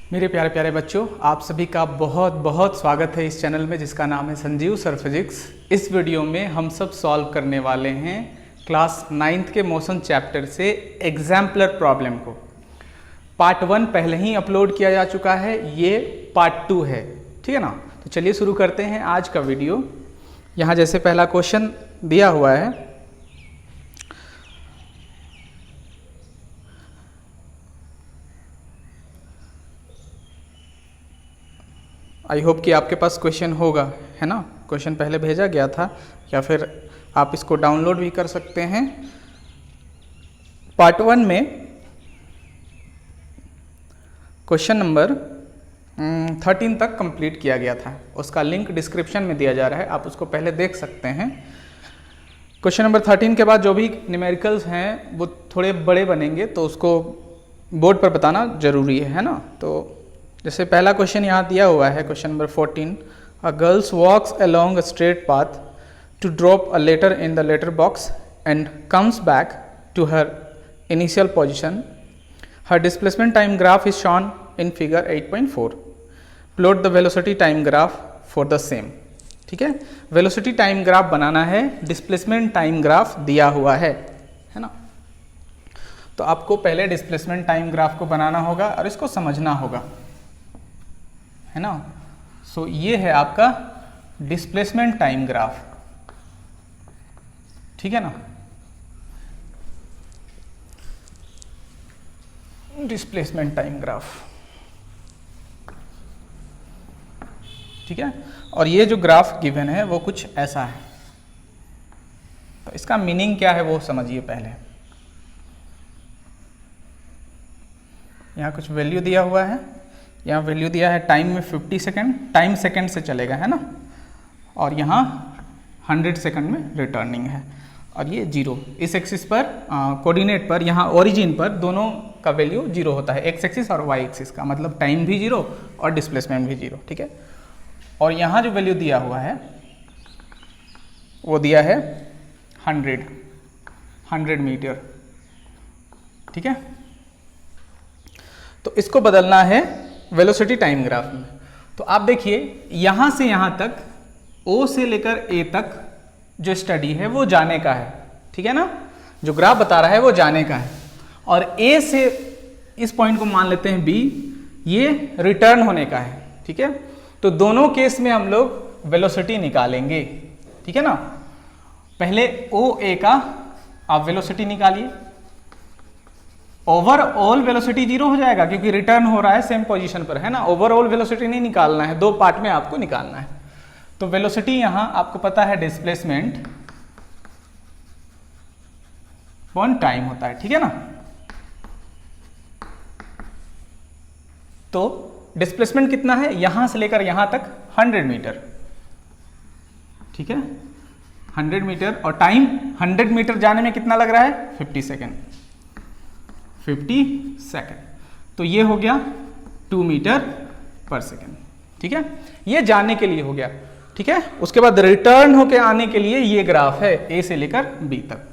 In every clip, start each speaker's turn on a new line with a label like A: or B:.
A: मेरे प्यारे प्यारे बच्चों, आप सभी का बहुत बहुत स्वागत है इस चैनल में जिसका नाम है संजीव सर फिजिक्स। इस वीडियो में हम सब सॉल्व करने वाले हैं क्लास 9th के मोशन चैप्टर से एग्जाम्पलर प्रॉब्लम को। पार्ट 1 पहले ही अपलोड किया जा चुका है, ये पार्ट 2 है, ठीक है ना। तो चलिए शुरू करते हैं आज का वीडियो। यहाँ जैसे पहला क्वेश्चन दिया हुआ है, आई होप कि आपके पास क्वेश्चन होगा, है ना। क्वेश्चन पहले भेजा गया था या फिर आप इसको डाउनलोड भी कर सकते हैं। पार्ट 1 में क्वेश्चन नंबर 13 तक कंप्लीट किया गया था, उसका लिंक डिस्क्रिप्शन में दिया जा रहा है, आप उसको पहले देख सकते हैं। क्वेश्चन नंबर 13 के बाद जो भी न्यूमेरिकल्स हैं वो थोड़े बड़े बनेंगे, तो उसको बोर्ड पर बताना जरूरी है ना। तो जैसे पहला क्वेश्चन यहाँ दिया हुआ है, question number 14, a girls walks along a straight path to drop a letter in the letter box and comes back to her initial position. Her displacement time graph is shown in figure 8.4। Plot the velocity time graph for the same. ठीक है, velocity time graph बनाना है, displacement time graph दिया हुआ है ना। तो आपको पहले डिस्प्लेसमेंट टाइम ग्राफ को बनाना होगा और इसको समझना होगा, है ना। सो ये है आपका डिस्प्लेसमेंट टाइम ग्राफ, ठीक है ना। डिस्प्लेसमेंट टाइम ग्राफ, ठीक है। और ये जो ग्राफ गिवन है वो कुछ ऐसा है। तो इसका मीनिंग क्या है वो समझिए पहले। यहाँ कुछ वैल्यू दिया हुआ है, यहाँ वैल्यू दिया है टाइम में 50 सेकेंड, टाइम सेकेंड से चलेगा, है ना। और यहाँ 100 सेकेंड में रिटर्निंग है, और ये 0 इस एक्सिस पर कोऑर्डिनेट पर, यहाँ ओरिजिन पर दोनों का वैल्यू 0 होता है, एक्स एक्सिस और वाई एक्सिस का, मतलब टाइम भी 0 और डिस्प्लेसमेंट भी 0, ठीक है। और यहाँ जो वैल्यू दिया हुआ है वो दिया है 100 मीटर, ठीक है। तो इसको बदलना है वेलोसिटी टाइम ग्राफ में। तो आप देखिए यहाँ से यहाँ तक, O से लेकर A तक जो स्टडी है वो जाने का है, ठीक है ना। जो ग्राफ बता रहा है वो जाने का है, और A से इस पॉइंट को मान लेते हैं B, ये रिटर्न होने का है, ठीक है। तो दोनों केस में हम लोग वेलोसिटी निकालेंगे, ठीक है ना। पहले OA का आप वेलोसिटी निकालिए। ओवरऑल वेलोसिटी 0 हो जाएगा क्योंकि रिटर्न हो रहा है सेम पोजीशन पर, है ना। ओवरऑल वेलोसिटी नहीं निकालना है, दो पार्ट में आपको निकालना है। तो वेलोसिटी यहां आपको पता है डिस्प्लेसमेंट अपॉन टाइम होता है, ठीक है ना। तो डिस्प्लेसमेंट कितना है, यहां से लेकर यहां तक 100 मीटर, ठीक है, 100 मीटर। और टाइम 100 मीटर जाने में कितना लग रहा है, 50 सेकेंड। 50 सेकेंड, तो ये हो गया 2 मीटर पर सेकेंड, ठीक है। ये जानने के लिए हो गया, ठीक है। उसके बाद रिटर्न होके आने के लिए ये ग्राफ है A से लेकर B तक,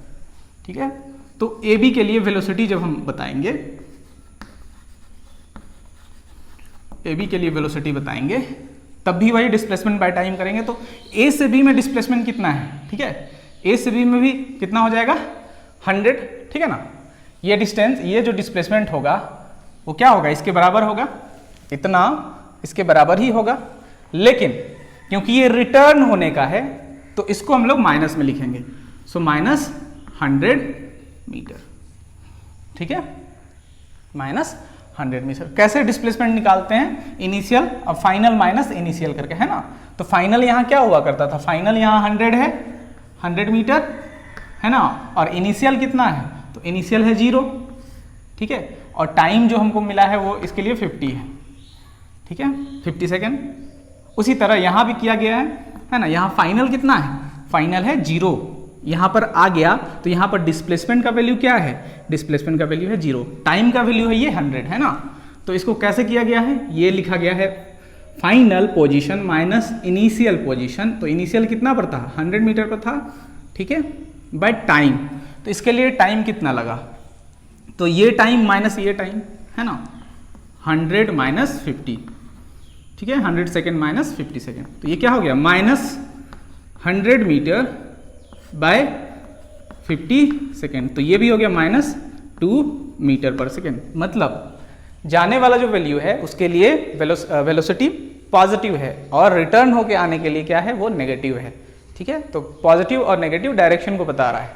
A: ठीक है। तो AB के लिए वेलोसिटी जब हम बताएंगे, AB के लिए वेलोसिटी बताएंगे, तब भी वही डिस्प्लेसमेंट बाय टाइम करेंगे। तो A से B में डिस्प्लेसमेंट कितना है, ठीक है। A से B में भी कितना हो जाएगा, 100, ठीक है ना। ये डिस्टेंस, ये जो डिस्प्लेसमेंट होगा वो क्या होगा, इसके बराबर होगा, इतना इसके बराबर ही होगा। लेकिन क्योंकि ये रिटर्न होने का है तो इसको हम लोग माइनस में लिखेंगे। सो माइनस 100 मीटर, ठीक है, माइनस 100 मीटर। कैसे डिस्प्लेसमेंट निकालते हैं, इनिशियल और फाइनल माइनस इनिशियल करके, है ना। तो फाइनल यहाँ क्या हुआ करता था, फाइनल यहाँ 100 है, 100 मीटर, है ना। और इनिशियल कितना है, तो इनिशियल है 0, ठीक है। और टाइम जो हमको मिला है वो इसके लिए 50 है, ठीक है, 50 सेकेंड। उसी तरह यहाँ भी किया गया है ना। यहाँ फाइनल कितना है, फाइनल है 0, यहाँ पर आ गया तो यहाँ पर डिस्प्लेसमेंट का वैल्यू क्या है, डिस्प्लेसमेंट का वैल्यू है 0, टाइम का वैल्यू है ये 100, है ना। तो इसको कैसे किया गया है, ये लिखा गया है final position minus initial position. तो इनिशियल कितना पर था, 100 मीटर पर था, ठीक है, बाय टाइम। तो इसके लिए टाइम कितना लगा, तो ये टाइम माइनस ये टाइम, है ना, 100 माइनस 50, ठीक है, 100 सेकेंड माइनस 50 सेकेंड, तो ये क्या हो गया माइनस 100 मीटर बाय 50 सेकेंड, तो ये भी हो गया माइनस 2 मीटर पर सेकेंड। मतलब जाने वाला जो वैल्यू है उसके लिए वेलोसिटी पॉजिटिव है और रिटर्न होके आने के लिए क्या है, वो नेगेटिव है, ठीक है। तो पॉजिटिव और नेगेटिव डायरेक्शन को बता रहा है,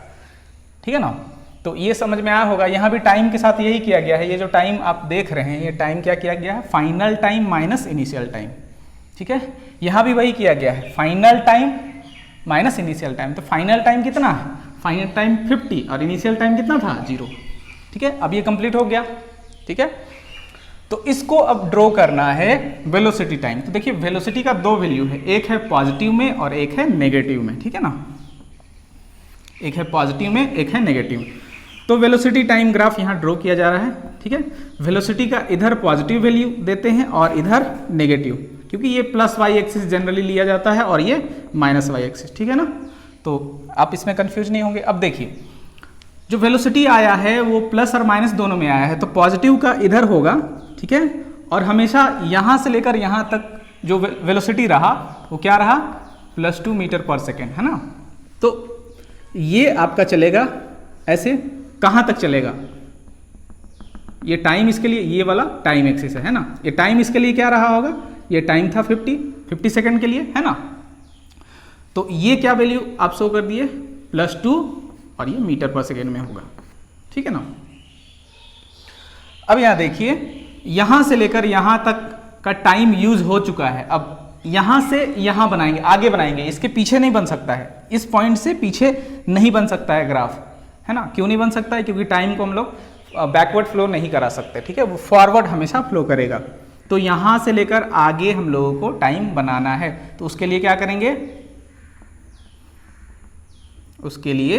A: ठीक है ना। तो ये समझ में आया होगा। यहाँ भी टाइम के साथ यही किया गया है, ये जो टाइम आप देख रहे हैं ये टाइम क्या किया गया है, final time minus initial time, ठीक है। यहाँ भी वही किया गया है, final time minus initial time. तो फाइनल टाइम कितना है, फाइनल टाइम 50 और इनिशियल टाइम कितना था 0, ठीक है। अब ये कंप्लीट हो गया, ठीक है। तो इसको अब ड्रॉ करना है वेलोसिटी टाइम। तो देखिए वेलोसिटी का दो वैल्यू है, एक है पॉजिटिव में और एक है नेगेटिव में, ठीक है ना। एक है पॉजिटिव में, एक है नेगेटिव। तो वेलोसिटी टाइम ग्राफ यहाँ ड्रॉ किया जा रहा है, ठीक है। वेलोसिटी का इधर पॉजिटिव वैल्यू देते हैं और इधर नेगेटिव, क्योंकि ये प्लस वाई एक्सिस जनरली लिया जाता है और ये माइनस वाई एक्सिस, ठीक है ना। तो आप इसमें कंफ्यूज नहीं होंगे। अब देखिए जो वेलोसिटी आया है वो प्लस और माइनस दोनों में आया है, तो पॉजिटिव का इधर होगा, ठीक है। और हमेशा यहाँ से लेकर यहाँ तक जो वेलोसिटी रहा वो क्या रहा, +2 मीटर पर सेकेंड, है ना। तो ये आपका चलेगा ऐसे, कहाँ तक चलेगा, ये टाइम इसके लिए, ये वाला टाइम एक्सिस है ना। ये टाइम इसके लिए क्या रहा होगा, ये टाइम था 50 सेकेंड के लिए, है ना। तो ये क्या वैल्यू आप शो कर दिए, +2 और ये मीटर पर सेकेंड में होगा, ठीक है ना। अब यहाँ देखिए, यहाँ से लेकर यहाँ तक का टाइम यूज हो चुका है। अब यहाँ से यहाँ बनाएंगे, आगे बनाएंगे, इसके पीछे नहीं बन सकता है, इस पॉइंट से पीछे नहीं बन सकता है ग्राफ, है ना। क्यों नहीं बन सकता है, क्योंकि टाइम को हम लोग बैकवर्ड फ्लो नहीं करा सकते, ठीक है, वो फॉरवर्ड हमेशा फ्लो करेगा। तो यहाँ से लेकर आगे हम लोगों को टाइम बनाना है, तो उसके लिए क्या करेंगे, उसके लिए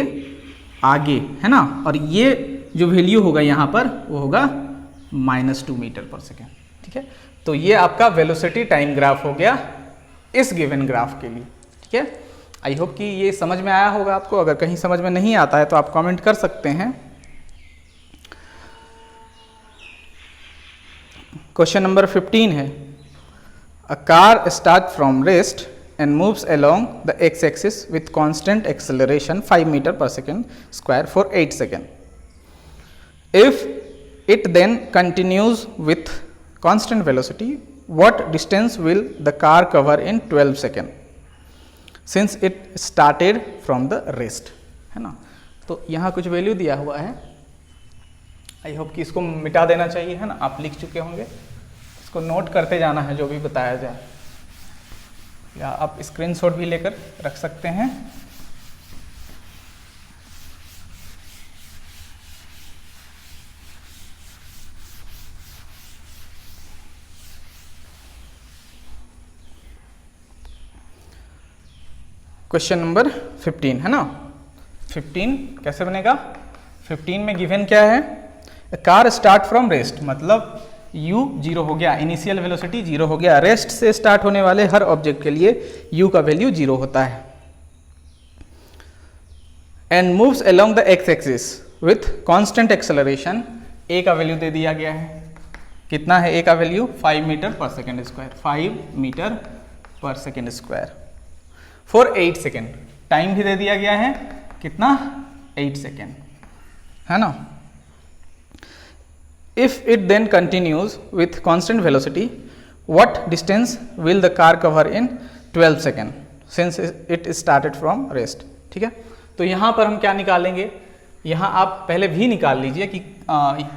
A: आगे, है ना। और ये जो वैल्यू होगा यहाँ पर वो होगा -2 मीटर पर सेकेंड, ठीक है। तो ये आपका वेलोसिटी टाइम ग्राफ हो गया इस गिवन ग्राफ के लिए, ठीक है। आई होप कि ये समझ में आया होगा आपको। अगर कहीं समझ में नहीं आता है तो आप कमेंट कर सकते हैं। क्वेश्चन नंबर 15 है, a car start from rest and moves along the x-axis with constant acceleration 5 meter per second square for 8 seconds. If it then continues with constant velocity, what distance will the car cover in 12 seconds since it started from the rest, है ना। तो यहाँ कुछ value दिया हुआ है, आई hope कि इसको मिटा देना चाहिए, है ना। आप लिख चुके होंगे, इसको नोट करते जाना है जो भी बताया जाए, या आप स्क्रीनशॉट भी लेकर रख सकते हैं। क्वेश्चन नंबर 15 है ना। 15 कैसे बनेगा, 15 में गिवन क्या है, कार स्टार्ट फ्रॉम रेस्ट, मतलब u 0 हो गया, इनिशियल वेलोसिटी 0 हो गया। रेस्ट से स्टार्ट होने वाले हर ऑब्जेक्ट के लिए u का वैल्यू 0 होता है। And moves along the x axis with constant acceleration, a का वैल्यू दे दिया गया है, कितना है a का value, 5 metre per second square, 5 metre per second square for 8 second. Time भी दे दिया गया है, कितना, 8 सेकेंड, है ना। If it then continues with constant velocity, what distance will the car cover in 12 seconds since it started from rest, ठीक है। तो यहाँ पर हम क्या निकालेंगे, यहाँ आप पहले भी निकाल लीजिए कि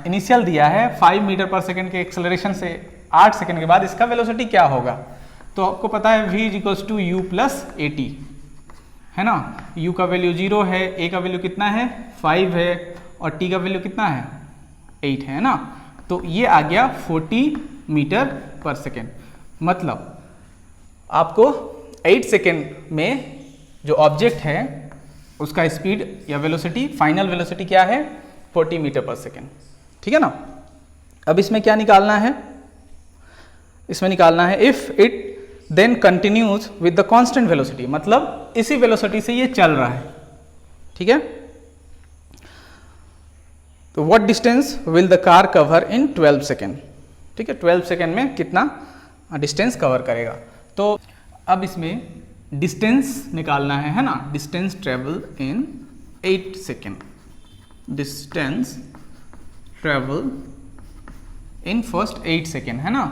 A: इनिशियल दिया है 5 मीटर पर सेकेंड के एक्सेलरेशन से 8 सेकेंड के बाद इसका वेलोसिटी क्या होगा। तो आपको पता है v = u + at, है ना। u का वैल्यू 0 है, a का वैल्यू कितना है, 5 है, और t का वैल्यू कितना है, 8 है ना। तो ये आ गया 40 मीटर पर सेकेंड। मतलब आपको 8 सेकेंड में जो ऑब्जेक्ट है उसका स्पीड या वेलोसिटी, फाइनल वेलोसिटी क्या है, 40 मीटर पर सेकेंड, ठीक है ना। अब इसमें क्या निकालना है, इसमें निकालना है if it then continues with the constant velocity, मतलब इसी वेलोसिटी से ये चल रहा है, ठीक है। तो what distance will the car cover in 12 second, ठीक है, 12 सेकेंड में कितना डिस्टेंस कवर करेगा। तो अब इसमें डिस्टेंस निकालना है ना, distance travel in 8 second, distance travel in first 8 second, है ना,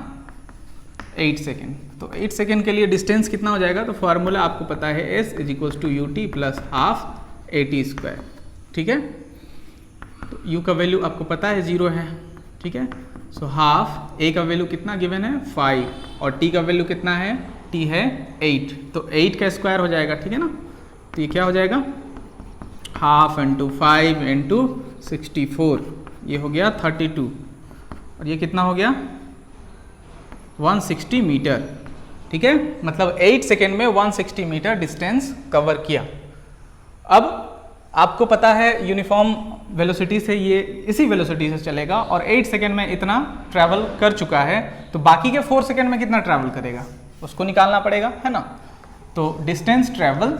A: 8 सेकेंड। तो 8 सेकेंड के लिए डिस्टेंस कितना हो जाएगा, तो फॉर्मूला आपको पता है s is equals to u t plus half a t square, ठीक है। तो u का वैल्यू आपको पता है 0 है, ठीक है। सो हाफ a का वैल्यू कितना गिवन है 5 और t का वैल्यू कितना है, t है 8, तो 8 का स्क्वायर हो जाएगा, ठीक है ना। तो ये क्या हो जाएगा, हाफ इंटू 5 इंटू 64, ये हो गया 32 और ये कितना हो गया 160 मीटर, ठीक है। मतलब 8 सेकेंड में 160 मीटर डिस्टेंस कवर किया। अब आपको पता है यूनिफॉर्म वेलोसिटी से ये इसी वेलोसिटी से चलेगा और 8 सेकेंड में इतना ट्रैवल कर चुका है, तो बाकी के 4 सेकेंड में कितना ट्रैवल करेगा उसको निकालना पड़ेगा, है ना। तो distance travel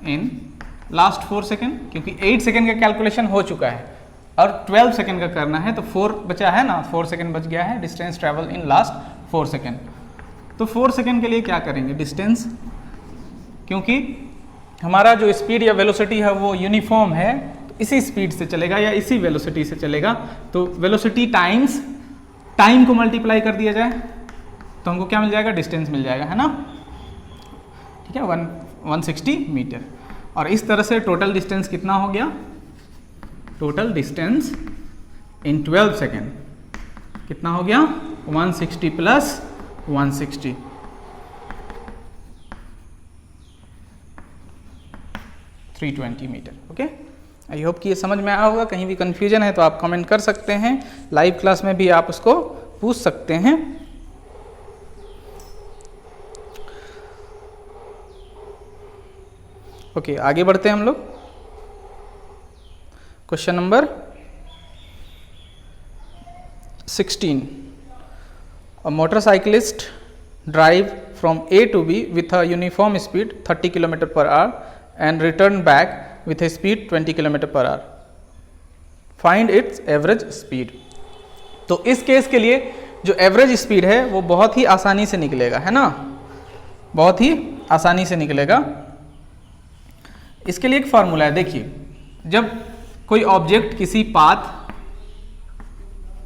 A: in last 4 second, क्योंकि 8 सेकेंड का कैलकुलेशन हो चुका है और 12 सेकेंड का करना है, तो 4 बचा है ना, 4 सेकेंड बच गया है। Distance travel in last 4 second, तो 4 सेकेंड के लिए क्या करेंगे, डिस्टेंस, क्योंकि हमारा जो स्पीड या वेलोसिटी है वो यूनिफॉर्म है, तो इसी स्पीड से चलेगा या इसी वेलोसिटी से चलेगा, तो वेलोसिटी टाइम्स टाइम को मल्टीप्लाई कर दिया जाए तो हमको क्या मिल जाएगा, डिस्टेंस मिल जाएगा, है ना, ठीक है, 160 मीटर। और इस तरह से टोटल डिस्टेंस कितना हो गया, टोटल डिस्टेंस इन 12 सेकेंड कितना हो गया, 160 plus 160, 320 metre. Okay, I hope कि ये समझ में आया होगा। कहीं भी कंफ्यूजन है तो आप कमेंट कर सकते हैं, लाइव क्लास में भी आप उसको पूछ सकते हैं। ओके, आगे बढ़ते हैं हम लोग। Question number 16, a motorcyclist drive from A to B with a uniform speed 30 km per hour and return back with a speed 20 km per hour. Find its average speed. तो इस केस के लिए जो एवरेज स्पीड है वो बहुत ही आसानी से निकलेगा, है ना, बहुत ही आसानी से निकलेगा। इसके लिए एक फॉर्मूला है, देखिए, जब कोई ऑब्जेक्ट किसी पाथ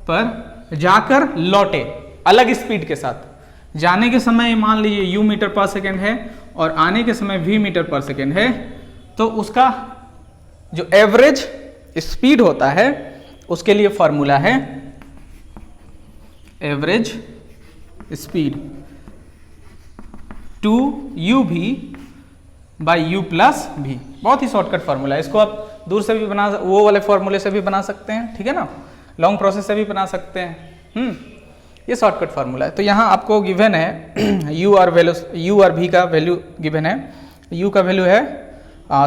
A: पर जाकर लौटे अलग स्पीड के साथ, जाने के समय मान लीजिए u मीटर पर सेकेंड है और आने के समय v मीटर पर सेकेंड है, तो उसका जो एवरेज स्पीड होता है उसके लिए फॉर्मूला है average speed 2uv by u plus v। बहुत ही शॉर्टकट फॉर्मूला है, इसको आप दूर से भी बना, वो वाले फॉर्मूले से भी बना सकते हैं, ठीक है ना, लॉन्ग प्रोसेस से भी बना सकते हैं। ये शॉर्टकट फार्मूला है। तो यहाँ आपको गिवन है u और v का वैल्यू गिवन है। u का वैल्यू है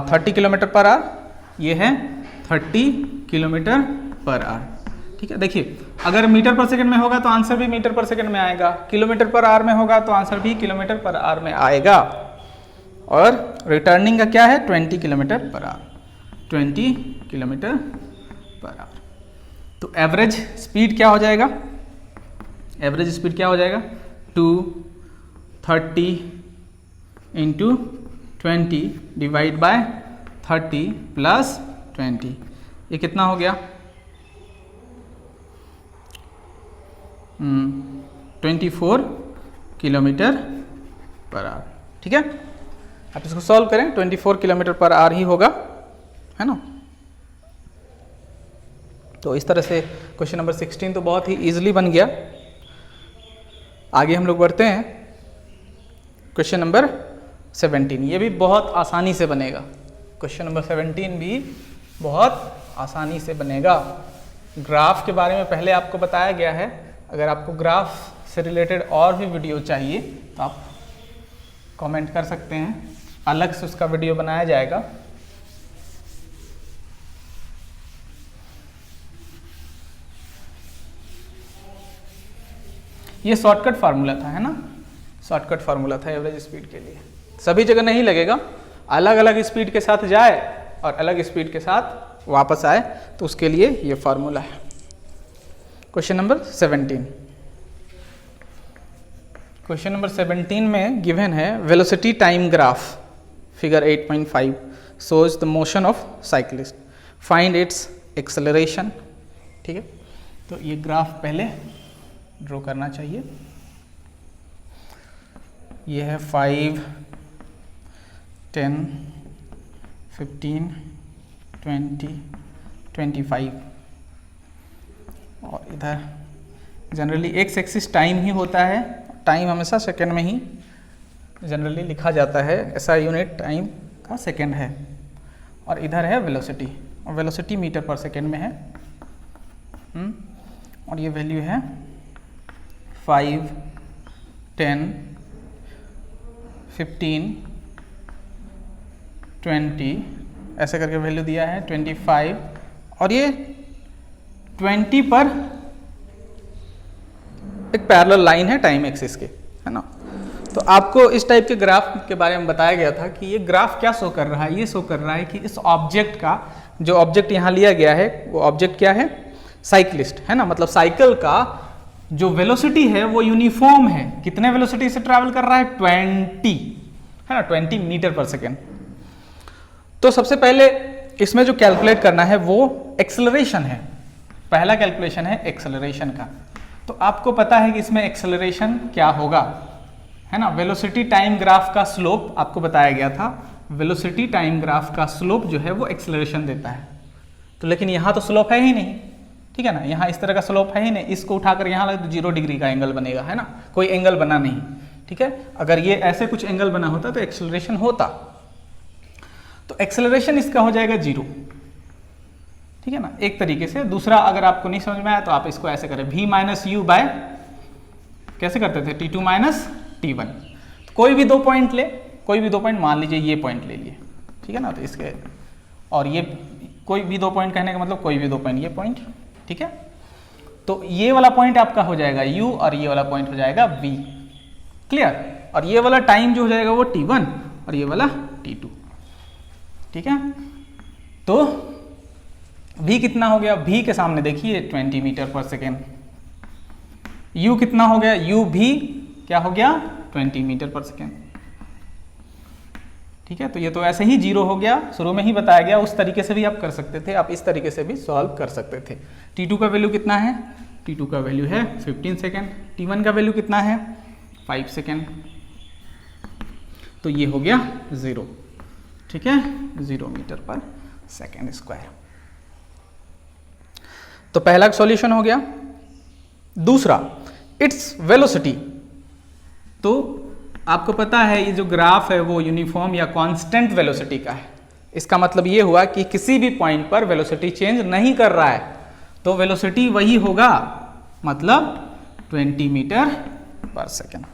A: 30 किलोमीटर पर आवर, ये है 30 किलोमीटर पर आवर, ठीक है। देखिए, अगर मीटर पर सेकंड में होगा तो आंसर भी मीटर पर सेकंड में आएगा, किलोमीटर पर आवर में होगा तो आंसर भी किलोमीटर पर आवर में आएगा। और रिटर्निंग का क्या है, 20 kilometre per hour, 20 kilometre per hour. तो एवरेज स्पीड क्या हो जाएगा, एवरेज स्पीड क्या हो जाएगा, 230 इंटू 20 डिवाइड बाय 30 प्लस 20, ये कितना हो गया, 24 किलोमीटर पर आवर, ठीक है। आप इसको सॉल्व करें, 24 किलोमीटर पर आवर ही होगा, है ना। तो इस तरह से क्वेश्चन नंबर 16 तो बहुत ही इजीली बन गया। आगे हम लोग बढ़ते हैं, क्वेश्चन नंबर 17, ये भी बहुत आसानी से बनेगा। क्वेश्चन नंबर 17 भी बहुत आसानी से बनेगा। ग्राफ के बारे में पहले आपको बताया गया है, अगर आपको ग्राफ से रिलेटेड और भी वीडियो चाहिए तो आप कमेंट कर सकते हैं, अलग से उसका वीडियो बनाया जाएगा। ये शॉर्टकट फार्मूला था, है ना, शॉर्टकट फार्मूला था एवरेज स्पीड के लिए। सभी जगह नहीं लगेगा, अलग अलग स्पीड के साथ जाए और अलग स्पीड के साथ वापस आए, तो उसके लिए ये फार्मूला है। Question number 17। क्वेश्चन नंबर 17 में गिवन है velocity time graph figure 8.5 shows the motion of cyclist, find its acceleration। ठीक है, तो ये ग्राफ पहले ड्रॉ करना चाहिए। ये है 5, 10, 15, 20, 25 और इधर जनरली एक्स एक्सिस टाइम ही होता है, टाइम हमेशा सेकेंड में ही जनरली लिखा जाता है, ऐसा यूनिट टाइम का सेकेंड है। और इधर है वेलोसिटी, और वेलोसिटी मीटर पर सेकेंड में है। और ये वैल्यू है 5, 10, 15, 20 ऐसे करके वैल्यू दिया है 25, और ये 20 पर एक पैरेलल लाइन है टाइम एक्सिस के, है ना। तो आपको इस टाइप के ग्राफ के बारे में बताया गया था कि ये ग्राफ क्या शो कर रहा है, ये शो कर रहा है कि इस ऑब्जेक्ट का, जो ऑब्जेक्ट यहाँ लिया गया है वो ऑब्जेक्ट क्या है, साइक्लिस्ट, है ना। मतलब साइकिल का जो वेलोसिटी है वो यूनिफॉर्म है, कितने वेलोसिटी से ट्रैवल कर रहा है, 20, है ना, 20 मीटर पर सेकेंड। तो सबसे पहले इसमें जो कैलकुलेट करना है वो एक्सेलरेशन है, पहला कैलकुलेशन है एक्सेलरेशन का। तो आपको पता है कि इसमें एक्सेलरेशन क्या होगा, है ना। वेलोसिटी टाइम ग्राफ का स्लोप आपको बताया गया था, वेलोसिटी टाइम ग्राफ का स्लोप जो है वो एक्सेलरेशन देता है। तो लेकिन यहाँ तो स्लोप है ही नहीं, ठीक है ना, यहाँ इस तरह का स्लोप है ही नहीं, इसको उठाकर यहाँ लगे तो 0 डिग्री का एंगल बनेगा, है ना, कोई एंगल बना नहीं, ठीक है। अगर ये ऐसे कुछ एंगल बना होता तो एक्सेलरेशन होता, तो एक्सेलरेशन इसका हो जाएगा 0, ठीक है ना, एक तरीके से। दूसरा अगर आपको नहीं समझ में आया तो आप इसको ऐसे करें, v माइनस यू बाय, कैसे करते थे, t2 माइनस t1। तो कोई भी 2 पॉइंट ले, कोई भी 2 पॉइंट मान लीजिए, ये पॉइंट ले लिए, ठीक है ना, तो इसके और ये कोई भी 2 पॉइंट कहने का मतलब कोई भी 2 पॉइंट, ये पॉइंट, ठीक है। तो ये वाला पॉइंट आपका हो जाएगा u और ये वाला पॉइंट हो जाएगा v, क्लियर। और ये वाला टाइम जो हो जाएगा वो t1 और ये वाला t2, ठीक है। तो v कितना हो गया, v के सामने देखिए 20 मीटर पर सेकेंड। u कितना हो गया, u भी क्या हो गया, 20 मीटर पर सेकेंड, ठीक है। तो ये तो ऐसे ही 0 हो गया, शुरू में ही बताया गया, उस तरीके से भी आप कर सकते थे, आप इस तरीके से भी सॉल्व कर सकते थे। t2 का वैल्यू कितना है, t2 का वैल्यू है 15 सेकेंड, t1 का वैल्यू कितना है 5 सेकेंड, तो ये हो गया 0, ठीक है, 0 मीटर पर सेकेंड स्क्वायर। तो पहला सॉल्यूशन हो गया। दूसरा, इट्स वेलोसिटी। तो आपको पता है ये जो ग्राफ है वो यूनिफॉर्म या कांस्टेंट वेलोसिटी का है। इसका मतलब ये हुआ कि किसी भी पॉइंट पर वेलोसिटी चेंज नहीं कर रहा है, तो वेलोसिटी वही होगा, मतलब 20 मीटर पर सेकेंड।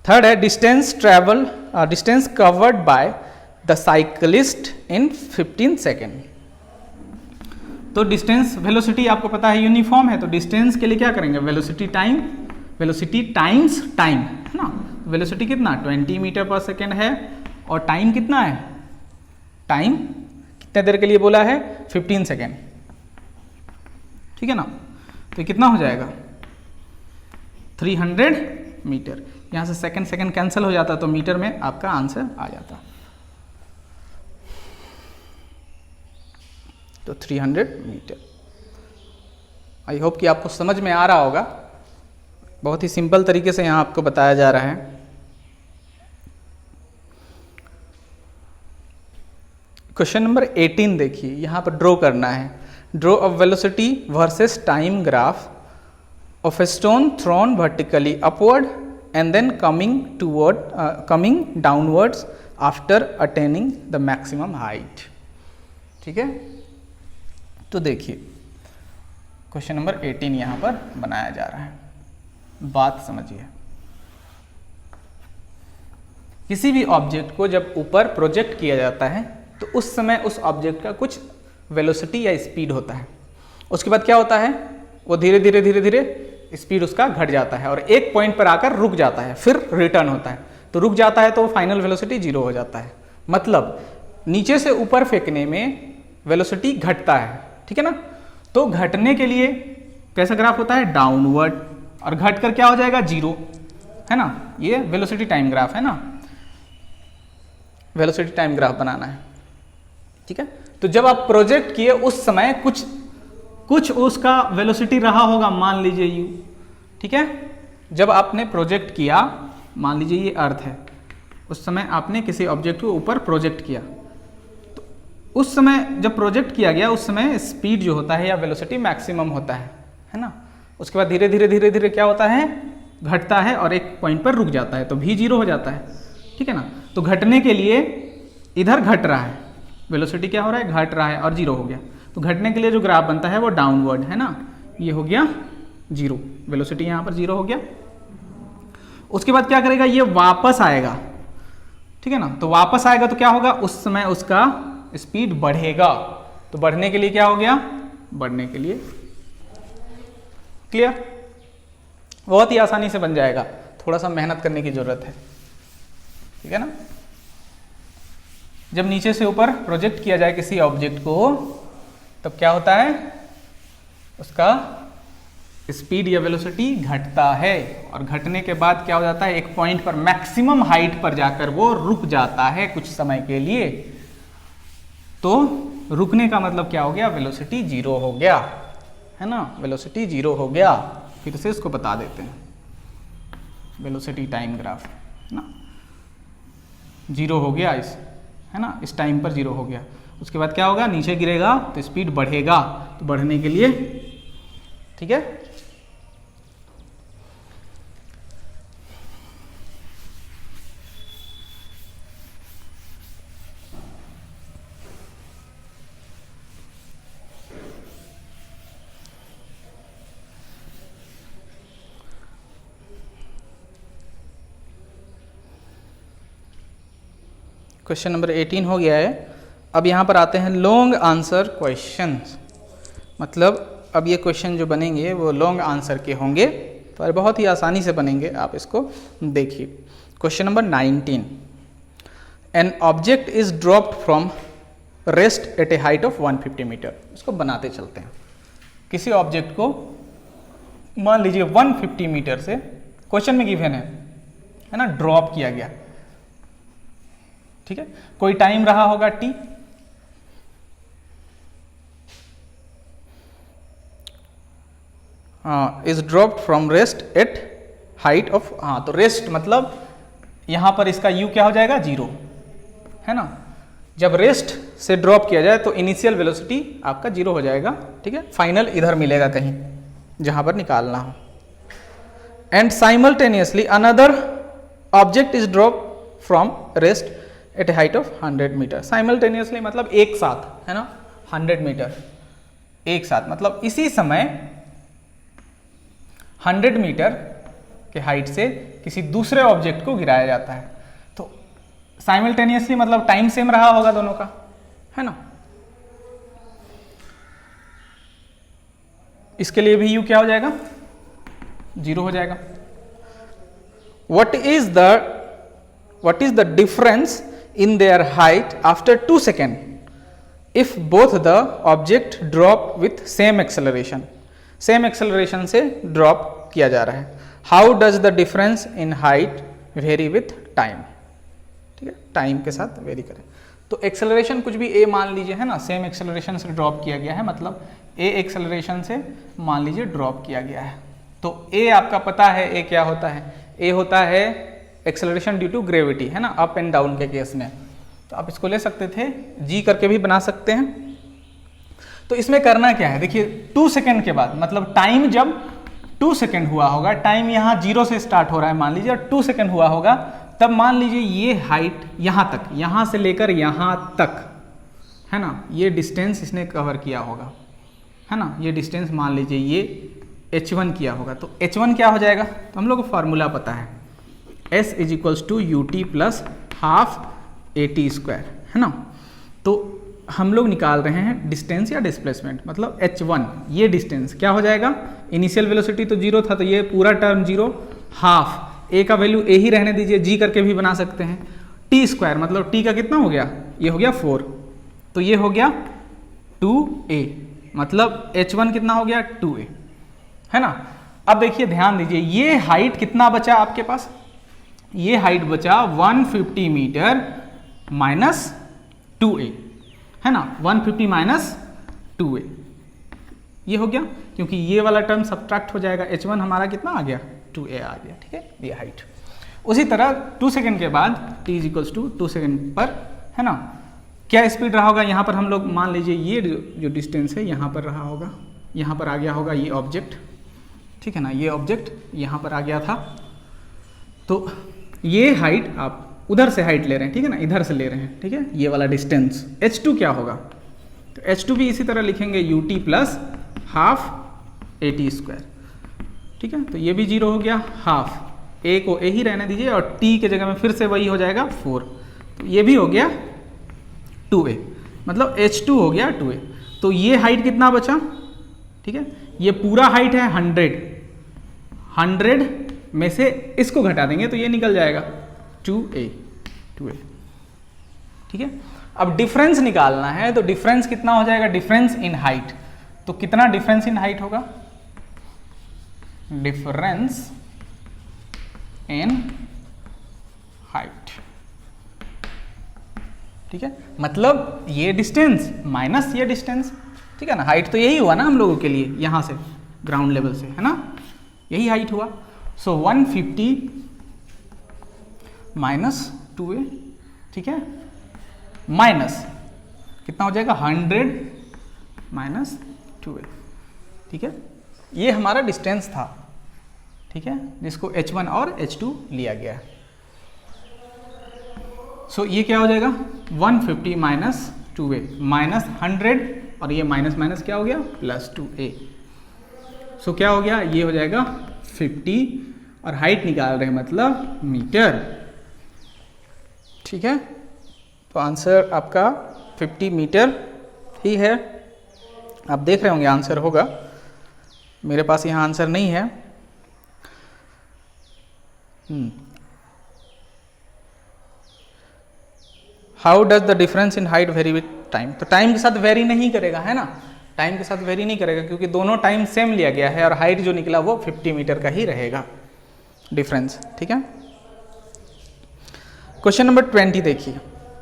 A: थर्ड है distance travel, distance covered by the cyclist in 15 second. तो डिस्टेंस, वेलोसिटी आपको पता है यूनिफॉर्म है, तो डिस्टेंस के लिए क्या करेंगे, velocity time, velocity times time, है ना। वेलोसिटी कितना 20 मीटर पर सेकेंड है, और टाइम कितना है, टाइम कितने देर के लिए बोला है 15 सेकेंड, ठीक है ना। तो कितना हो जाएगा 300 मीटर। यहाँ से सेकेंड सेकेंड कैंसिल हो जाता तो मीटर में आपका आंसर आ जाता। तो 300 मीटर। आई होप कि आपको समझ में आ रहा होगा, बहुत ही सिंपल तरीके से यहाँ आपको बताया जा रहा है। क्वेश्चन नंबर 18 देखिए, यहाँ पर ड्रॉ करना है। Draw a velocity versus time graph of a stone thrown vertically upward and then coming downwards after attaining the maximum height, ठीक है। तो देखिए क्वेश्चन नंबर 18 यहाँ पर बनाया जा रहा है, बात समझिए। किसी भी ऑब्जेक्ट को जब ऊपर प्रोजेक्ट किया जाता है तो उस समय उस ऑब्जेक्ट का कुछ वेलोसिटी या स्पीड होता है। उसके बाद क्या होता है, वो धीरे धीरे धीरे धीरे स्पीड उसका घट जाता है और एक पॉइंट पर आकर रुक जाता है, फिर रिटर्न होता है। तो रुक जाता है तो फाइनल वेलोसिटी 0 हो जाता है। मतलब नीचे से ऊपर फेंकने में वेलोसिटी घटता है, ठीक है ना। तो घटने के लिए कैसा ग्राफ होता है, डाउनवर्ड, और घट कर क्या हो जाएगा, 0, है ना। ये वेलोसिटी टाइम ग्राफ है ना, वेलोसिटी टाइम ग्राफ बनाना है, ठीक है। तो जब आप प्रोजेक्ट किए उस समय कुछ उसका वेलोसिटी रहा होगा, मान लीजिए u, ठीक है। जब आपने प्रोजेक्ट किया, मान लीजिए ये अर्थ है, उस समय आपने किसी ऑब्जेक्ट को ऊपर प्रोजेक्ट किया, तो उस समय जब प्रोजेक्ट किया गया उस समय स्पीड जो होता है या वेलोसिटी मैक्सिमम होता है ना। उसके बाद धीरे धीरे धीरे धीरे क्या होता है, घटता है और एक पॉइंट पर रुक जाता है, तो v 0 हो जाता है, ठीक है ना। तो घटने के लिए इधर घट रहा है, वेलोसिटी क्या हो रहा है, घट रहा है और 0 हो गया। तो घटने के लिए जो ग्राफ बनता है वो डाउनवर्ड है ना, ये हो गया 0, वेलोसिटी यहाँ पर 0 हो गया। उसके बाद क्या करेगा, ये वापस आएगा, ठीक है ना। तो वापस आएगा तो क्या होगा, उस समय उसका स्पीड बढ़ेगा। तो बढ़ने के लिए क्या हो गया, बढ़ने के लिए, क्लियर, बहुत ही आसानी से बन जाएगा, थोड़ा सा मेहनत करने की जरूरत है, ठीक है ना। जब नीचे से ऊपर प्रोजेक्ट किया जाए किसी ऑब्जेक्ट को, तब क्या होता है, उसका स्पीड या वेलोसिटी घटता है, और घटने के बाद क्या हो जाता है, एक पॉइंट पर मैक्सिमम हाइट पर जाकर वो रुक जाता है कुछ समय के लिए। तो रुकने का मतलब क्या हो गया, वेलोसिटी 0 हो गया, है ना, वेलोसिटी 0 हो गया। फिर से इसको बता देते हैं, वेलोसिटी टाइम ग्राफ ना, 0 हो गया इस, है ना, इस टाइम पर 0 हो गया। उसके बाद क्या होगा, नीचे गिरेगा तो स्पीड बढ़ेगा, तो बढ़ने के लिए, ठीक है। क्वेश्चन नंबर 18 हो गया है। अब यहाँ पर आते हैं लॉन्ग आंसर क्वेश्चंस, मतलब अब ये क्वेश्चन जो बनेंगे वो लॉन्ग आंसर के होंगे, पर बहुत ही आसानी से बनेंगे, आप इसको देखिए। Question number 19, an object is dropped from rest at a height of 150 metre. इसको बनाते चलते हैं। किसी ऑब्जेक्ट को मान लीजिए 150 मीटर से, क्वेश्चन में गिवन है ना, ड्रॉप किया गया, ठीक है। कोई टाइम रहा होगा t, is dropped from rest eight height of, हाँ तो रेस्ट मतलब यहां पर इसका u क्या हो जाएगा, 0, है ना। जब रेस्ट से ड्रॉप किया जाए तो इनिशियल वेलोसिटी आपका 0 हो जाएगा, ठीक है। फाइनल इधर मिलेगा कहीं जहां पर निकालना हो। And simultaneously another object is drop from rest at a height of 100 metre. Simultaneously मतलब एक साथ, है ना, 100 मीटर एक साथ, मतलब इसी समय 100 मीटर के हाइट से किसी दूसरे ऑब्जेक्ट को गिराया जाता है। तो साइमल्टेनियसली मतलब टाइम सेम रहा होगा दोनों का, है ना। इसके लिए भी u क्या हो जाएगा, 0 हो जाएगा। what is the difference in their height after 2 seconds if both the object drop with same acceleration? Same acceleration से ड्रॉप किया जा रहा है। How does the difference in height very with time, ठीक है, टाइम के साथ वेरी करें। तो एक्सेलरेशन कुछ भी a मान लीजिए, है ना, सेम एक्सेलरेशन से ड्रॉप किया गया है, मतलब a एक्सेलरेशन से मान लीजिए ड्रॉप किया गया है। तो a आपका पता है a क्या होता है, a होता है एक्सेलरेशन ड्यू टू ग्रेविटी, है ना, अप एंड डाउन के केस में। तो आप इसको ले सकते थे, g करके भी बना सकते हैं। तो इसमें करना क्या है, देखिए 2 सेकेंड के बाद, मतलब टाइम जब 2 सेकेंड हुआ होगा, टाइम यहाँ 0 से स्टार्ट हो रहा है मान लीजिए, और 2 सेकेंड हुआ होगा, तब मान लीजिए ये हाइट यहाँ तक, यहाँ से लेकर यहाँ तक, है ना, ये डिस्टेंस इसने कवर किया होगा, है ना, ये डिस्टेंस मान लीजिए ये h1 किया होगा। तो h1 क्या हो जाएगा, तो हम लोग को फार्मूला पता है, s is equals to ut plus half at², है ना। तो हम लोग निकाल रहे हैं डिस्टेंस या डिस्प्लेसमेंट, मतलब h1, ये डिस्टेंस क्या हो जाएगा, इनिशियल वेलोसिटी तो 0 था, तो ये पूरा टर्म 0, हाफ a का वैल्यू a ही रहने दीजिए, g करके भी बना सकते हैं, t² मतलब t का कितना हो गया, ये हो गया 4, तो ये हो गया 2a, मतलब h1 कितना हो गया 2a, है ना। अब देखिए ध्यान दीजिए, ये हाइट कितना बचा आपके पास, ये हाइट बचा 150 मीटर माइनस 2a, है ना, 150 माइनस 2a, ये हो गया, क्योंकि ये वाला टर्म सब्ट्रैक्ट हो जाएगा, h1 हमारा कितना आ गया 2a आ गया, ठीक है, ये हाइट। उसी तरह 2 सेकेंड के बाद t इक्वल्स टू 2 सेकेंड पर, है ना, क्या स्पीड रहा होगा, यहाँ पर हम लोग मान लीजिए ये जो डिस्टेंस है यहाँ पर रहा होगा, यहाँ पर आ गया होगा ये ऑब्जेक्ट, ठीक है ना, ये ऑब्जेक्ट यहाँ पर आ गया था, तो ये हाइट आप उधर से हाइट ले रहे हैं, ठीक है ना, इधर से ले रहे हैं, ठीक है, ये वाला डिस्टेंस h2 क्या होगा, तो h2 भी इसी तरह लिखेंगे ut plus half at square, ठीक है, तो ये भी 0 हो गया, हाफ a को a ही रहने दीजिए और t के जगह में फिर से वही हो जाएगा 4, तो ये भी हो गया 2a, मतलब h2 हो गया 2a। तो ये हाइट कितना बचा, ठीक है, ये पूरा हाइट है 100 में से इसको घटा देंगे तो ये निकल जाएगा 2a, ठीक है। अब डिफरेंस निकालना है, तो डिफरेंस कितना हो जाएगा, डिफरेंस इन हाइट, तो कितना डिफरेंस इन हाइट होगा, डिफरेंस इन हाइट, ठीक है, मतलब ये डिस्टेंस माइनस ये डिस्टेंस, ठीक है ना, हाइट तो यही हुआ ना हम लोगों के लिए, यहां से ग्राउंड लेवल से, है ना, यही हाइट हुआ। सो 150 माइनस 2a, ठीक है, माइनस कितना हो जाएगा 100 माइनस 2a, ठीक है, ये हमारा डिस्टेंस था, ठीक है, जिसको h1 और h2 लिया गया है। सो ये क्या हो जाएगा 150 माइनस 2a माइनस 100, और ये माइनस माइनस क्या हो गया प्लस 2a, सो क्या हो गया, ये हो जाएगा 50, और हाइट निकाल रहे हैं मतलब मीटर, ठीक है, तो आंसर आपका 50 मीटर ही है। आप देख रहे होंगे आंसर होगा, मेरे पास यहाँ आंसर नहीं है। How does the difference in height very with time, तो टाइम के साथ वेरी नहीं करेगा, है ना, टाइम के साथ वेरी नहीं करेगा, क्योंकि दोनों टाइम सेम लिया गया है और हाइट जो निकला वो 50 मीटर का ही रहेगा डिफरेंस, ठीक है। क्वेश्चन नंबर 20 देखिए,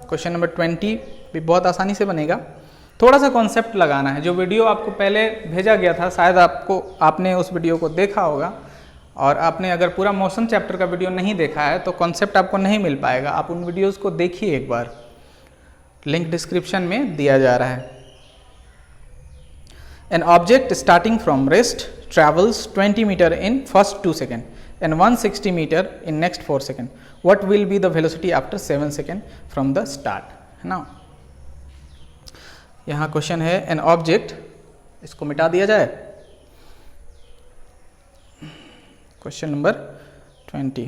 A: क्वेश्चन नंबर 20 भी बहुत आसानी से बनेगा, थोड़ा सा कॉन्सेप्ट लगाना है। जो वीडियो आपको पहले भेजा गया था, शायद आपने उस वीडियो को देखा होगा, और आपने अगर पूरा मोशन चैप्टर का वीडियो नहीं देखा है तो कॉन्सेप्ट आपको नहीं मिल पाएगा। आप उन वीडियोज़ को देखिए एक बार, लिंक डिस्क्रिप्शन में दिया जा रहा है। An object starting from rest travels 20 meter in first 2 seconds and 160 meter in next 4 seconds. What will be the velocity after 7 seconds from the start? है ना, यहाँ क्वेश्चन है an object, इसको मिटा दिया जाए, question number 20,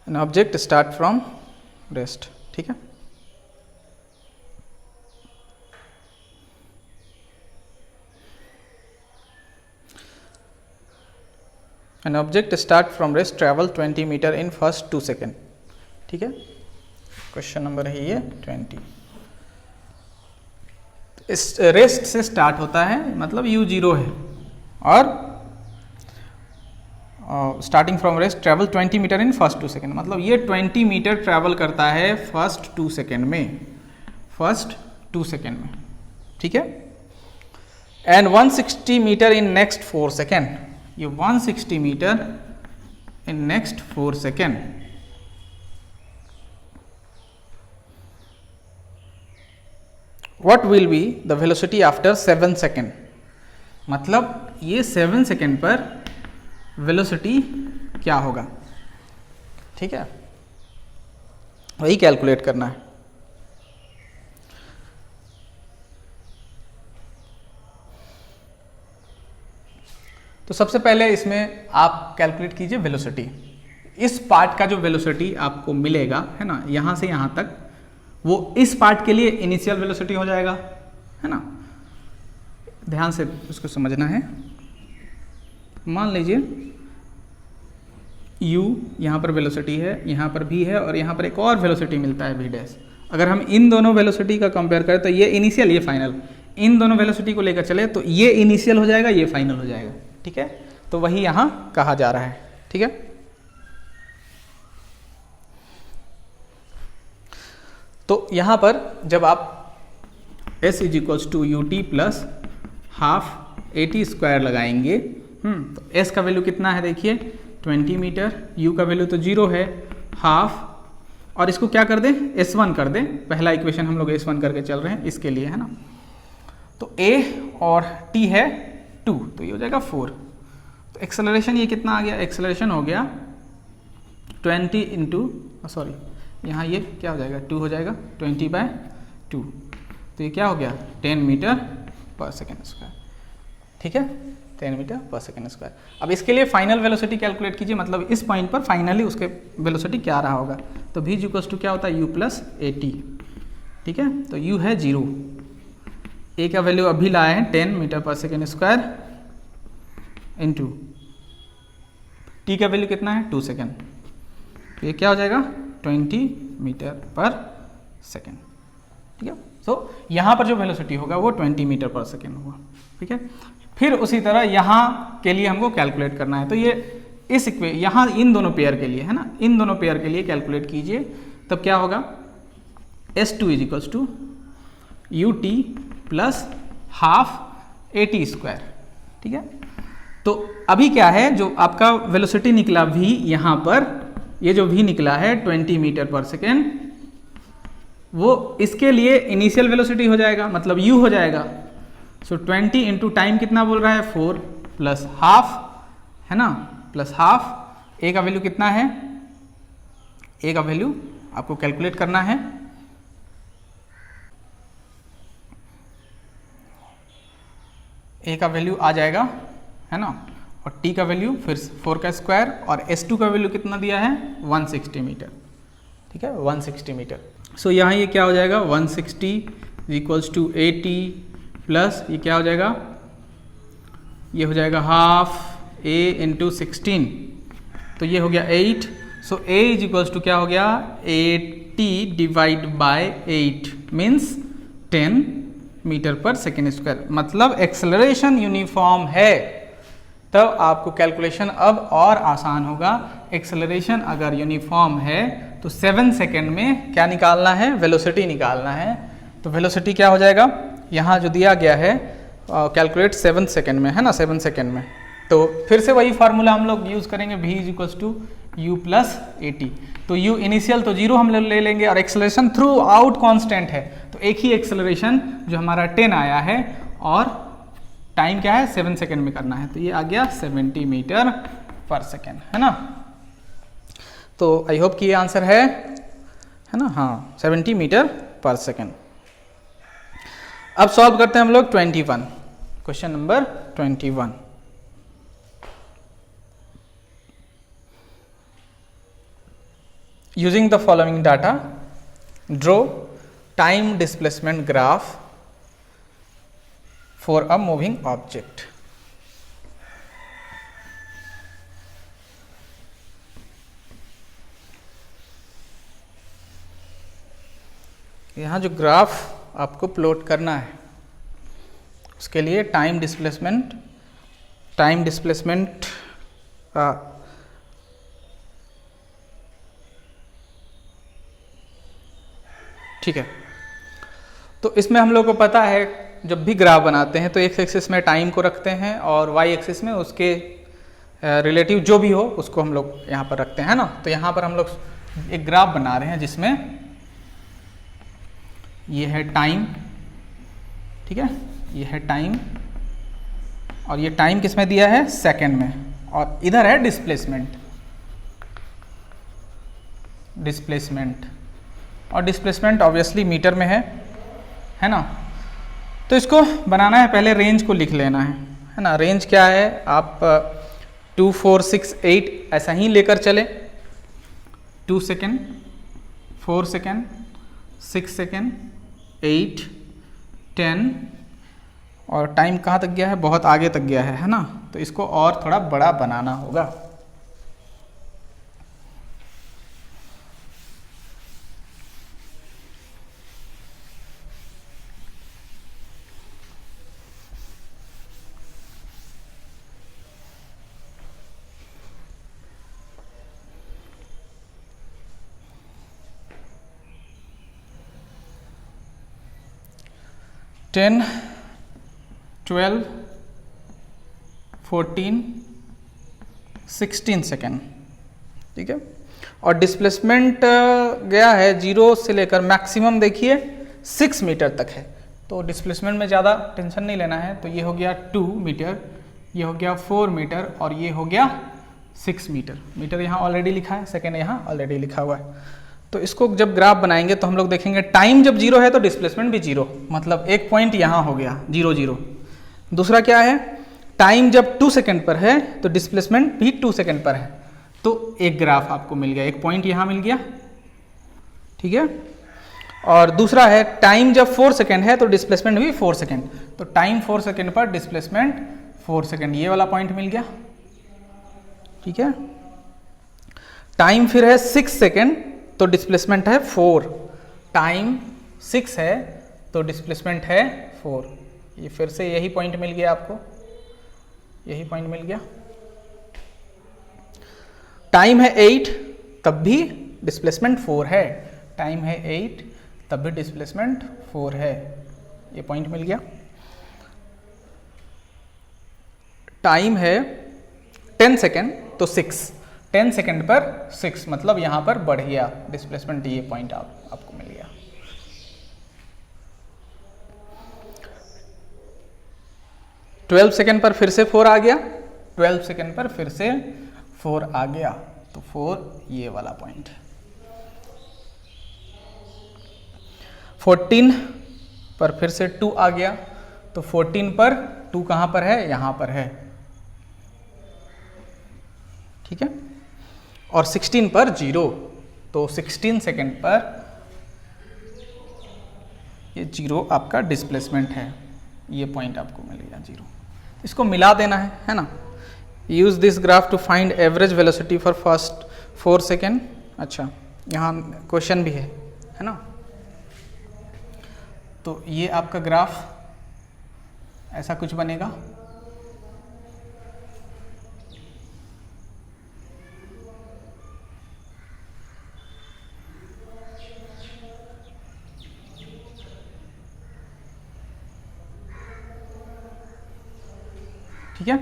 A: an object start from rest, ठीक है, An object start from rest travel 20 meter in first 2 second, ठीक है, क्वेश्चन नंबर है ये 20। इस रेस्ट से स्टार्ट होता है, मतलब u0 है, और starting from rest travel 20 metre in first 2 second, मतलब ये 20 मीटर ट्रैवल करता है फर्स्ट 2 सेकेंड में, फर्स्ट 2 सेकेंड में, ठीक है, and 160 metre in next 4 second, ये 160 metre in next 4 second. What will be the velocity after 7 second, मतलब ये 7 सेकेंड पर वेलोसिटी क्या होगा, ठीक है, वही कैलकुलेट करना है। तो सबसे पहले इसमें आप कैलकुलेट कीजिए वेलोसिटी, इस पार्ट का जो वेलोसिटी आपको मिलेगा, है ना, यहाँ से यहाँ तक, वो इस पार्ट के लिए इनिशियल वेलोसिटी हो जाएगा, है ना, ध्यान से उसको समझना है। मान लीजिए u यहाँ पर वेलोसिटी है, यहाँ पर भी है, और यहाँ पर एक और वेलोसिटी मिलता है v डैश, अगर हम इन दोनों वेलोसिटी का कंपेयर करें तो ये इनिशियल ये फाइनल, इन दोनों वेलोसिटी को लेकर चले तो ये इनिशियल हो जाएगा, ये फाइनल हो जाएगा। ठीक है, तो वही यहाँ कहा जा रहा है। ठीक है, तो यहाँ पर जब आप s is equals to u t plus half a t square लगाएंगे, तो s का वैल्यू कितना है देखिए 20 मीटर, u का वैल्यू तो 0 है, हाफ, और इसको क्या कर दें s1 कर दें, पहला इक्वेशन हम लोग s1 करके चल रहे हैं इसके लिए, है ना। तो a और t है 2, तो ये हो जाएगा 4। तो एक्सेलरेशन ये कितना आ गया, एक्सेलरेशन हो गया 20 इंटू, सॉरी यहाँ ये क्या हो जाएगा 2 हो जाएगा, 20/2, तो ये क्या हो गया 10 मीटर पर सेकेंड स्क्वायर। ठीक है, 10 मीटर पर सेकेंड स्क्वायर। अब इसके लिए फाइनल वेलोसिटी कैलकुलेट कीजिए, मतलब इस पॉइंट पर फाइनली उसके वेलोसिटी क्या रहा होगा। तो v इक्वल्स टू क्या होता है u प्लस ए टी। ठीक है, तो u है 0, a का वैल्यू अभी लाए हैं 10 metre per second square into t का वैल्यू कितना है 2 सेकेंड, तो ये क्या हो जाएगा 20 मीटर पर सेकेंड। ठीक है, तो यहाँ पर जो वेलोसिटी होगा वो 20 मीटर पर सेकेंड होगा। ठीक है, फिर उसी तरह यहाँ के लिए हमको कैलकुलेट करना है, तो ये इस यहाँ इन दोनों पेयर के लिए है ना, इन दोनों पेयर के लिए कैलकुलेट कीजिए, तब क्या होगा s2 is equals to u t plus half a t square. ठीक है, तो अभी क्या है जो आपका वेलोसिटी निकला v, यहाँ पर ये जो v निकला है 20 मीटर पर सेकेंड, वो इसके लिए इनिशियल वेलोसिटी हो जाएगा, मतलब u हो जाएगा। सो 20 इंटू टाइम कितना बोल रहा है 4 प्लस हाफ, है ना, प्लस हाफ। a का वैल्यू कितना है, a का वैल्यू आपको कैलकुलेट करना है, a का वैल्यू आ जाएगा, है ना, और t का वैल्यू फिर 4 का स्क्वायर, और s2 का वैल्यू कितना दिया है 160 मीटर। ठीक है, 160 मीटर। सो यहाँ ये क्या हो जाएगा 160 इक्वल्स टू 80 प्लस ये क्या हो जाएगा, ये हो जाएगा हाफ a इंटू 16, तो ये हो गया 8। सो a इज इक्वल्स टू क्या हो गया 80 divide by 8 means 10 metre per second square, मतलब एक्सेलरेशन यूनिफॉर्म है। तब आपको कैलकुलेशन अब और आसान होगा। एक्सेलरेशन अगर यूनिफॉर्म है तो 7 सेकेंड में क्या निकालना है, वेलोसिटी निकालना है। तो वेलोसिटी क्या हो जाएगा, यहाँ जो दिया गया है कैलकुलेट 7 सेकेंड में, है ना, 7 सेकेंड में। तो फिर से वही फार्मूला हम लोग यूज़ करेंगे, v is equals to u plus a t. तो u इनिशियल तो 0 हम ले लेंगे, और एक्सेलरेशन थ्रू आउट कॉन्स्टेंट है, तो एक ही एक्सेलरेशन जो हमारा 10 आया है, और टाइम क्या है 7 सेकेंड में करना है, तो ये आ गया 70 मीटर पर सेकेंड, है ना। तो आई होप कि ये आंसर है ना, हाँ 70 मीटर पर सेकेंड। अब सॉल्व करते हैं हम लोग 21, question number 21। Using the following data draw time displacement graph for a moving object। यहाँ जो ग्राफ आपको प्लॉट करना है उसके लिए टाइम डिस्प्लेसमेंट का ठीक है। तो इसमें हम लोग को पता है जब भी ग्राफ बनाते हैं तो एक्स एक्सिस में टाइम को रखते हैं और वाई एक्सिस में उसके रिलेटिव जो भी हो उसको हम लोग यहाँ पर रखते हैं ना। तो यहाँ पर हम लोग एक ग्राफ बना रहे हैं जिसमें ये है टाइम, ठीक है, ये है टाइम और ये टाइम किस में दिया है सेकंड में, और इधर है डिस्प्लेसमेंट और डिस्प्लेसमेंट ऑब्वियसली मीटर में है ना। तो इसको बनाना है, पहले रेंज को लिख लेना है ना। रेंज क्या है, आप 2 4 6 8 ऐसा ही लेकर चले, 2 सेकेंड 4 सेकेंड 6 सेकेंड 8 10 और टाइम कहाँ तक गया है, बहुत आगे तक गया है ना। तो इसको और थोड़ा बड़ा बनाना होगा। 10, 12, 14, 16 सेकेंड, ठीक है। और डिस्प्लेसमेंट गया है 0 से लेकर मैक्सिमम देखिए 6 मीटर तक है, तो डिस्प्लेसमेंट में ज़्यादा टेंशन नहीं लेना है। तो ये हो गया 2 मीटर, ये हो गया 4 मीटर और ये हो गया 6 मीटर। मीटर यहाँ ऑलरेडी लिखा है, सेकेंड यहाँ ऑलरेडी लिखा हुआ है। तो इसको जब ग्राफ बनाएंगे तो हम लोग देखेंगे टाइम जब 0 है तो डिस्प्लेसमेंट भी 0, मतलब एक पॉइंट यहाँ हो गया 0 0। दूसरा क्या है, टाइम जब 2 सेकेंड पर है तो डिस्प्लेसमेंट भी 2 सेकेंड पर है, तो एक ग्राफ आपको मिल गया, एक पॉइंट यहाँ मिल गया, ठीक है। और दूसरा है टाइम जब 4 सेकेंड है तो डिस्प्लेसमेंट भी 4 सेकेंड, तो टाइम 4 सेकेंड पर डिस्प्लेसमेंट 4 सेकेंड, ये वाला पॉइंट मिल गया, ठीक है। टाइम फिर है 6 सेकेंड तो डिस्प्लेसमेंट है 4, टाइम 6 है तो डिस्प्लेसमेंट है 4, ये फिर से यही पॉइंट मिल गया आपको, यही पॉइंट मिल गया। टाइम है 8 तब भी डिस्प्लेसमेंट 4 है, टाइम है 8 तब भी डिस्प्लेसमेंट 4 है, ये पॉइंट मिल गया। टाइम है 10 सेकेंड तो 6, 10 सेकेंड पर 6 मतलब यहां पर बढ़ गया डिस्प्लेसमेंट, ये पॉइंट आपको मिल गया। ट्वेल्व सेकेंड पर फिर से 4 आ गया, 12 सेकेंड पर फिर से 4 आ गया, तो 4 ये वाला पॉइंट। 14 पर फिर से 2 आ गया, तो 14 पर 2 कहां पर है, यहां पर है, ठीक है। और 16 पर 0, तो 16 सेकेंड पर ये 0 आपका डिस्प्लेसमेंट है, ये पॉइंट आपको मिल गया 0। इसको मिला देना है ना। Use this graph to find average velocity for first 4 second. अच्छा, यहाँ क्वेश्चन भी है ना। तो ये आपका ग्राफ ऐसा कुछ बनेगा, ठीक है।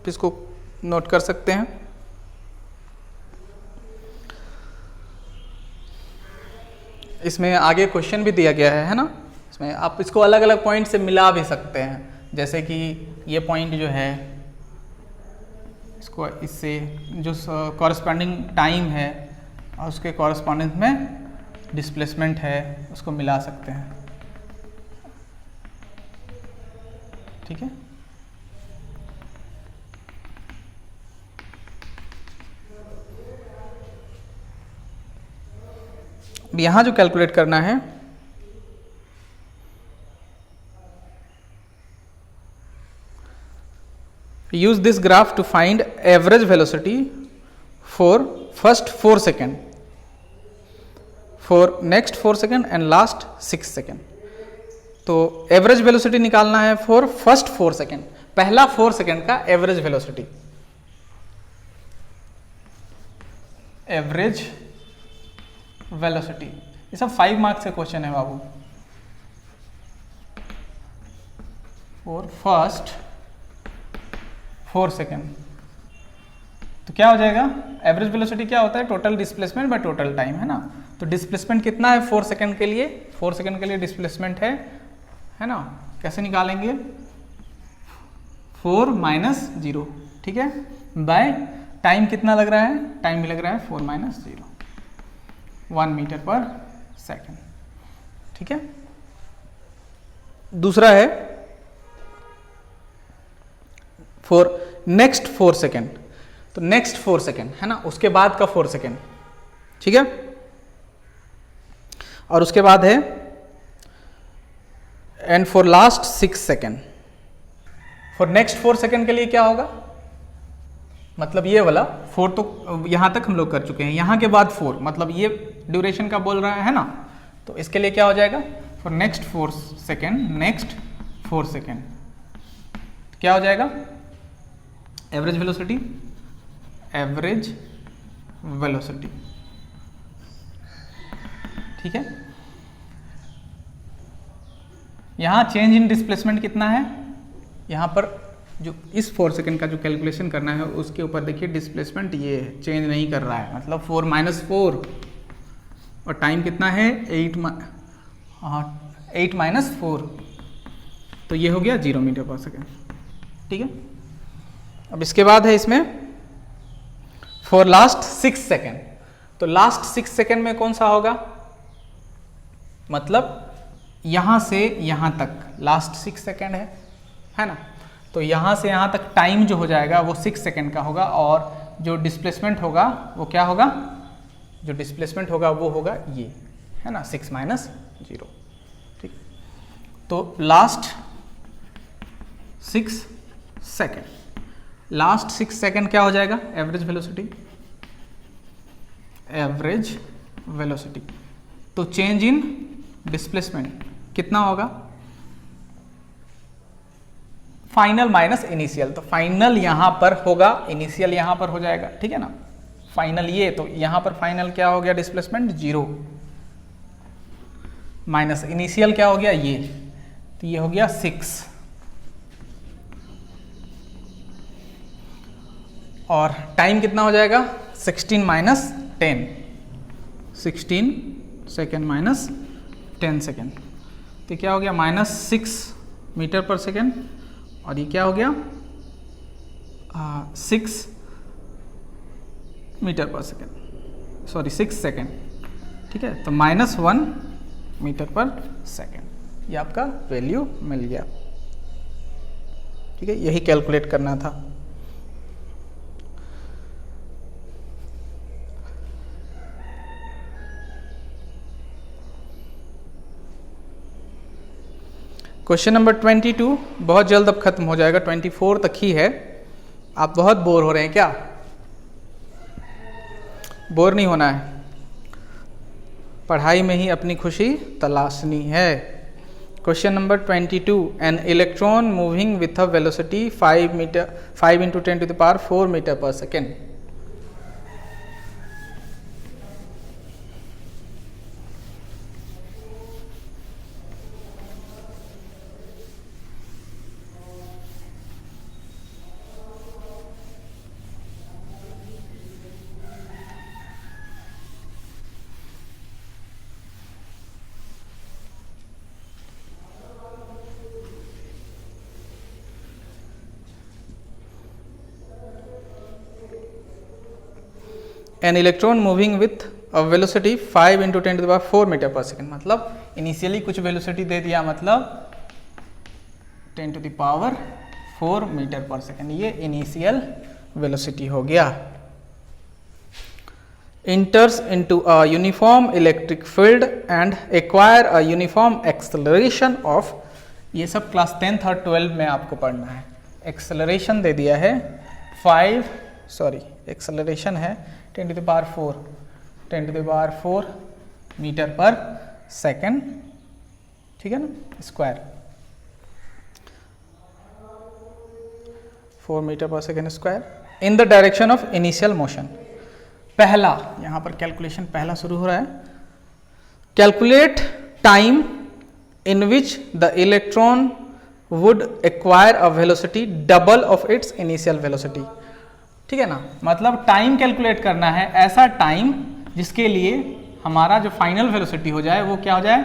A: इसको नोट कर सकते हैं। इसमें आगे क्वेश्चन भी दिया गया है ना, इसमें आप इसको अलग अलग पॉइंट से मिला भी सकते हैं, जैसे कि ये पॉइंट जो है इसको इससे जो कॉरस्पॉन्डिंग टाइम है और उसके कॉरस्पॉन्डिंग में डिस्प्लेसमेंट है उसको मिला सकते हैं, ठीक है। यहां जो कैलकुलेट करना है, use this graph to find average velocity for first 4 second, for next 4 second and last 6 second. तो एवरेज वेलोसिटी निकालना है फॉर फर्स्ट 4 सेकेंड, पहला 4 सेकेंड का एवरेज वेलोसिटी, एवरेज वेलोसिटी। ये सब 5 मार्क्स का क्वेश्चन है बाबू। फॉर फर्स्ट 4 सेकेंड तो क्या हो जाएगा, एवरेज वेलोसिटी क्या होता है, total displacement by total time, है ना। तो डिस्प्लेसमेंट कितना है 4 सेकेंड के लिए, 4 सेकेंड के लिए डिस्प्लेसमेंट है ना। कैसे निकालेंगे, 4 - 0, ठीक है, बाय टाइम कितना लग रहा है, टाइम भी लग रहा है 4 - 0, 1 मीटर पर सेकेंड, ठीक है। दूसरा है फॉर नेक्स्ट 4 सेकेंड, तो नेक्स्ट 4 सेकेंड है ना, उसके बाद का 4 सेकेंड, ठीक है। और उसके बाद है and for last 6 second. For next 4 second के लिए क्या होगा, मतलब ये वाला 4 तो यहां तक हम लोग कर चुके हैं, यहां के बाद 4 मतलब ये ड्यूरेशन का बोल रहा है ना। तो इसके लिए क्या हो जाएगा, for next 4 second, next 4 second क्या हो जाएगा, एवरेज वेलोसिटी, एवरेज वेलोसिटी, ठीक है। यहाँ चेंज इन डिस्प्लेसमेंट कितना है, यहाँ पर जो इस 4 सेकेंड का जो कैलकुलेशन करना है उसके ऊपर देखिए डिस्प्लेसमेंट ये है, चेंज नहीं कर रहा है, मतलब 4 - 4 और टाइम कितना है 8 - 4, तो ये हो गया 0 मीटर पर सेकेंड। ठीक है, अब इसके बाद है इसमें फॉर लास्ट 6 सेकेंड, तो लास्ट 6 सेकेंड में कौन सा होगा, मतलब यहां से यहां तक लास्ट 6 सेकेंड है ना, तो यहां से यहां तक टाइम जो हो जाएगा वो 6 सेकेंड का होगा और जो डिस्प्लेसमेंट होगा वो क्या होगा, जो डिस्प्लेसमेंट होगा वो होगा ये, है ना, 6 - 0। ठीक, तो लास्ट 6 सेकेंड, लास्ट 6 सेकेंड क्या हो जाएगा, एवरेज वेलोसिटी, एवरेज वेलोसिटी, तो चेंज इन डिस्प्लेसमेंट कितना होगा, फाइनल माइनस इनिशियल, तो फाइनल यहां पर होगा, इनिशियल यहां पर हो जाएगा। ठीक है ना, फाइनल ये, तो यहां पर फाइनल क्या हो गया, डिस्प्लेसमेंट 0 माइनस इनिशियल क्या हो गया ये, तो ये हो गया 6 और टाइम कितना हो जाएगा 16 - 10, 16 सेकेंड माइनस 10 सेकेंड, तो क्या हो गया -6 मीटर पर सेकेंड और ये क्या हो गया 6 metre per second, sorry 6 second. ठीक है, तो -1 मीटर पर सेकेंड, ये आपका वैल्यू मिल गया। ठीक है, यही कैलकुलेट करना था। क्वेश्चन नंबर 22 बहुत जल्द अब खत्म हो जाएगा, 24 तक ही है। आप बहुत बोर हो रहे हैं क्या, बोर नहीं होना है, पढ़ाई में ही अपनी खुशी तलाशनी है। Question number 22, an electron moving with a velocity 5 × 10⁴ metre per second. An electron moving with a velocity 5 × 10⁴ metre per second, मतलब इनिशियली कुछ वेलोसिटी दे दिया, मतलब 10⁴ मीटर पर सेकेंड, ये इनिशियल वेलोसिटी हो गया। इंटर्स into a uniform electric field and acquire a uniform acceleration of, ये सब क्लास 10th और 12 में आपको पढ़ना है। एक्सेलरेशन दे दिया है एक्सेलरेशन है 10⁴ मीटर पर सेकेंड, ठीक है ना, square, 4 metre per second square in the direction of initial motion. पहला यहां पर कैलकुलेशन पहला शुरू हो रहा है। Calculate time in which the electron would acquire a velocity double of its initial velocity. ठीक है ना, मतलब टाइम कैलकुलेट करना है, ऐसा टाइम जिसके लिए हमारा जो फाइनल वेलोसिटी हो जाए वो क्या हो जाए,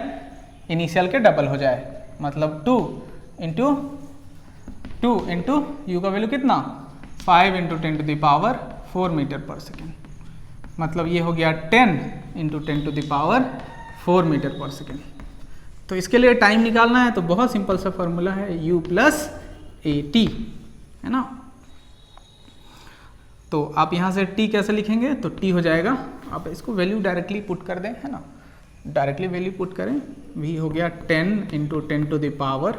A: इनिशियल के डबल हो जाए, मतलब 2 इंटू यू का वैल्यू कितना 5 × 10⁴ मीटर पर सेकेंड, मतलब ये हो गया 10 × 10⁴ मीटर पर सेकेंड। तो इसके लिए टाइम निकालना है तो बहुत सिंपल सा फॉर्मूला है u + at, है ना। तो आप यहाँ से t कैसे लिखेंगे, तो t हो जाएगा, आप इसको वैल्यू डायरेक्टली पुट कर दें, है ना, डायरेक्टली वैल्यू पुट करें, v हो गया 10 × 10⁴,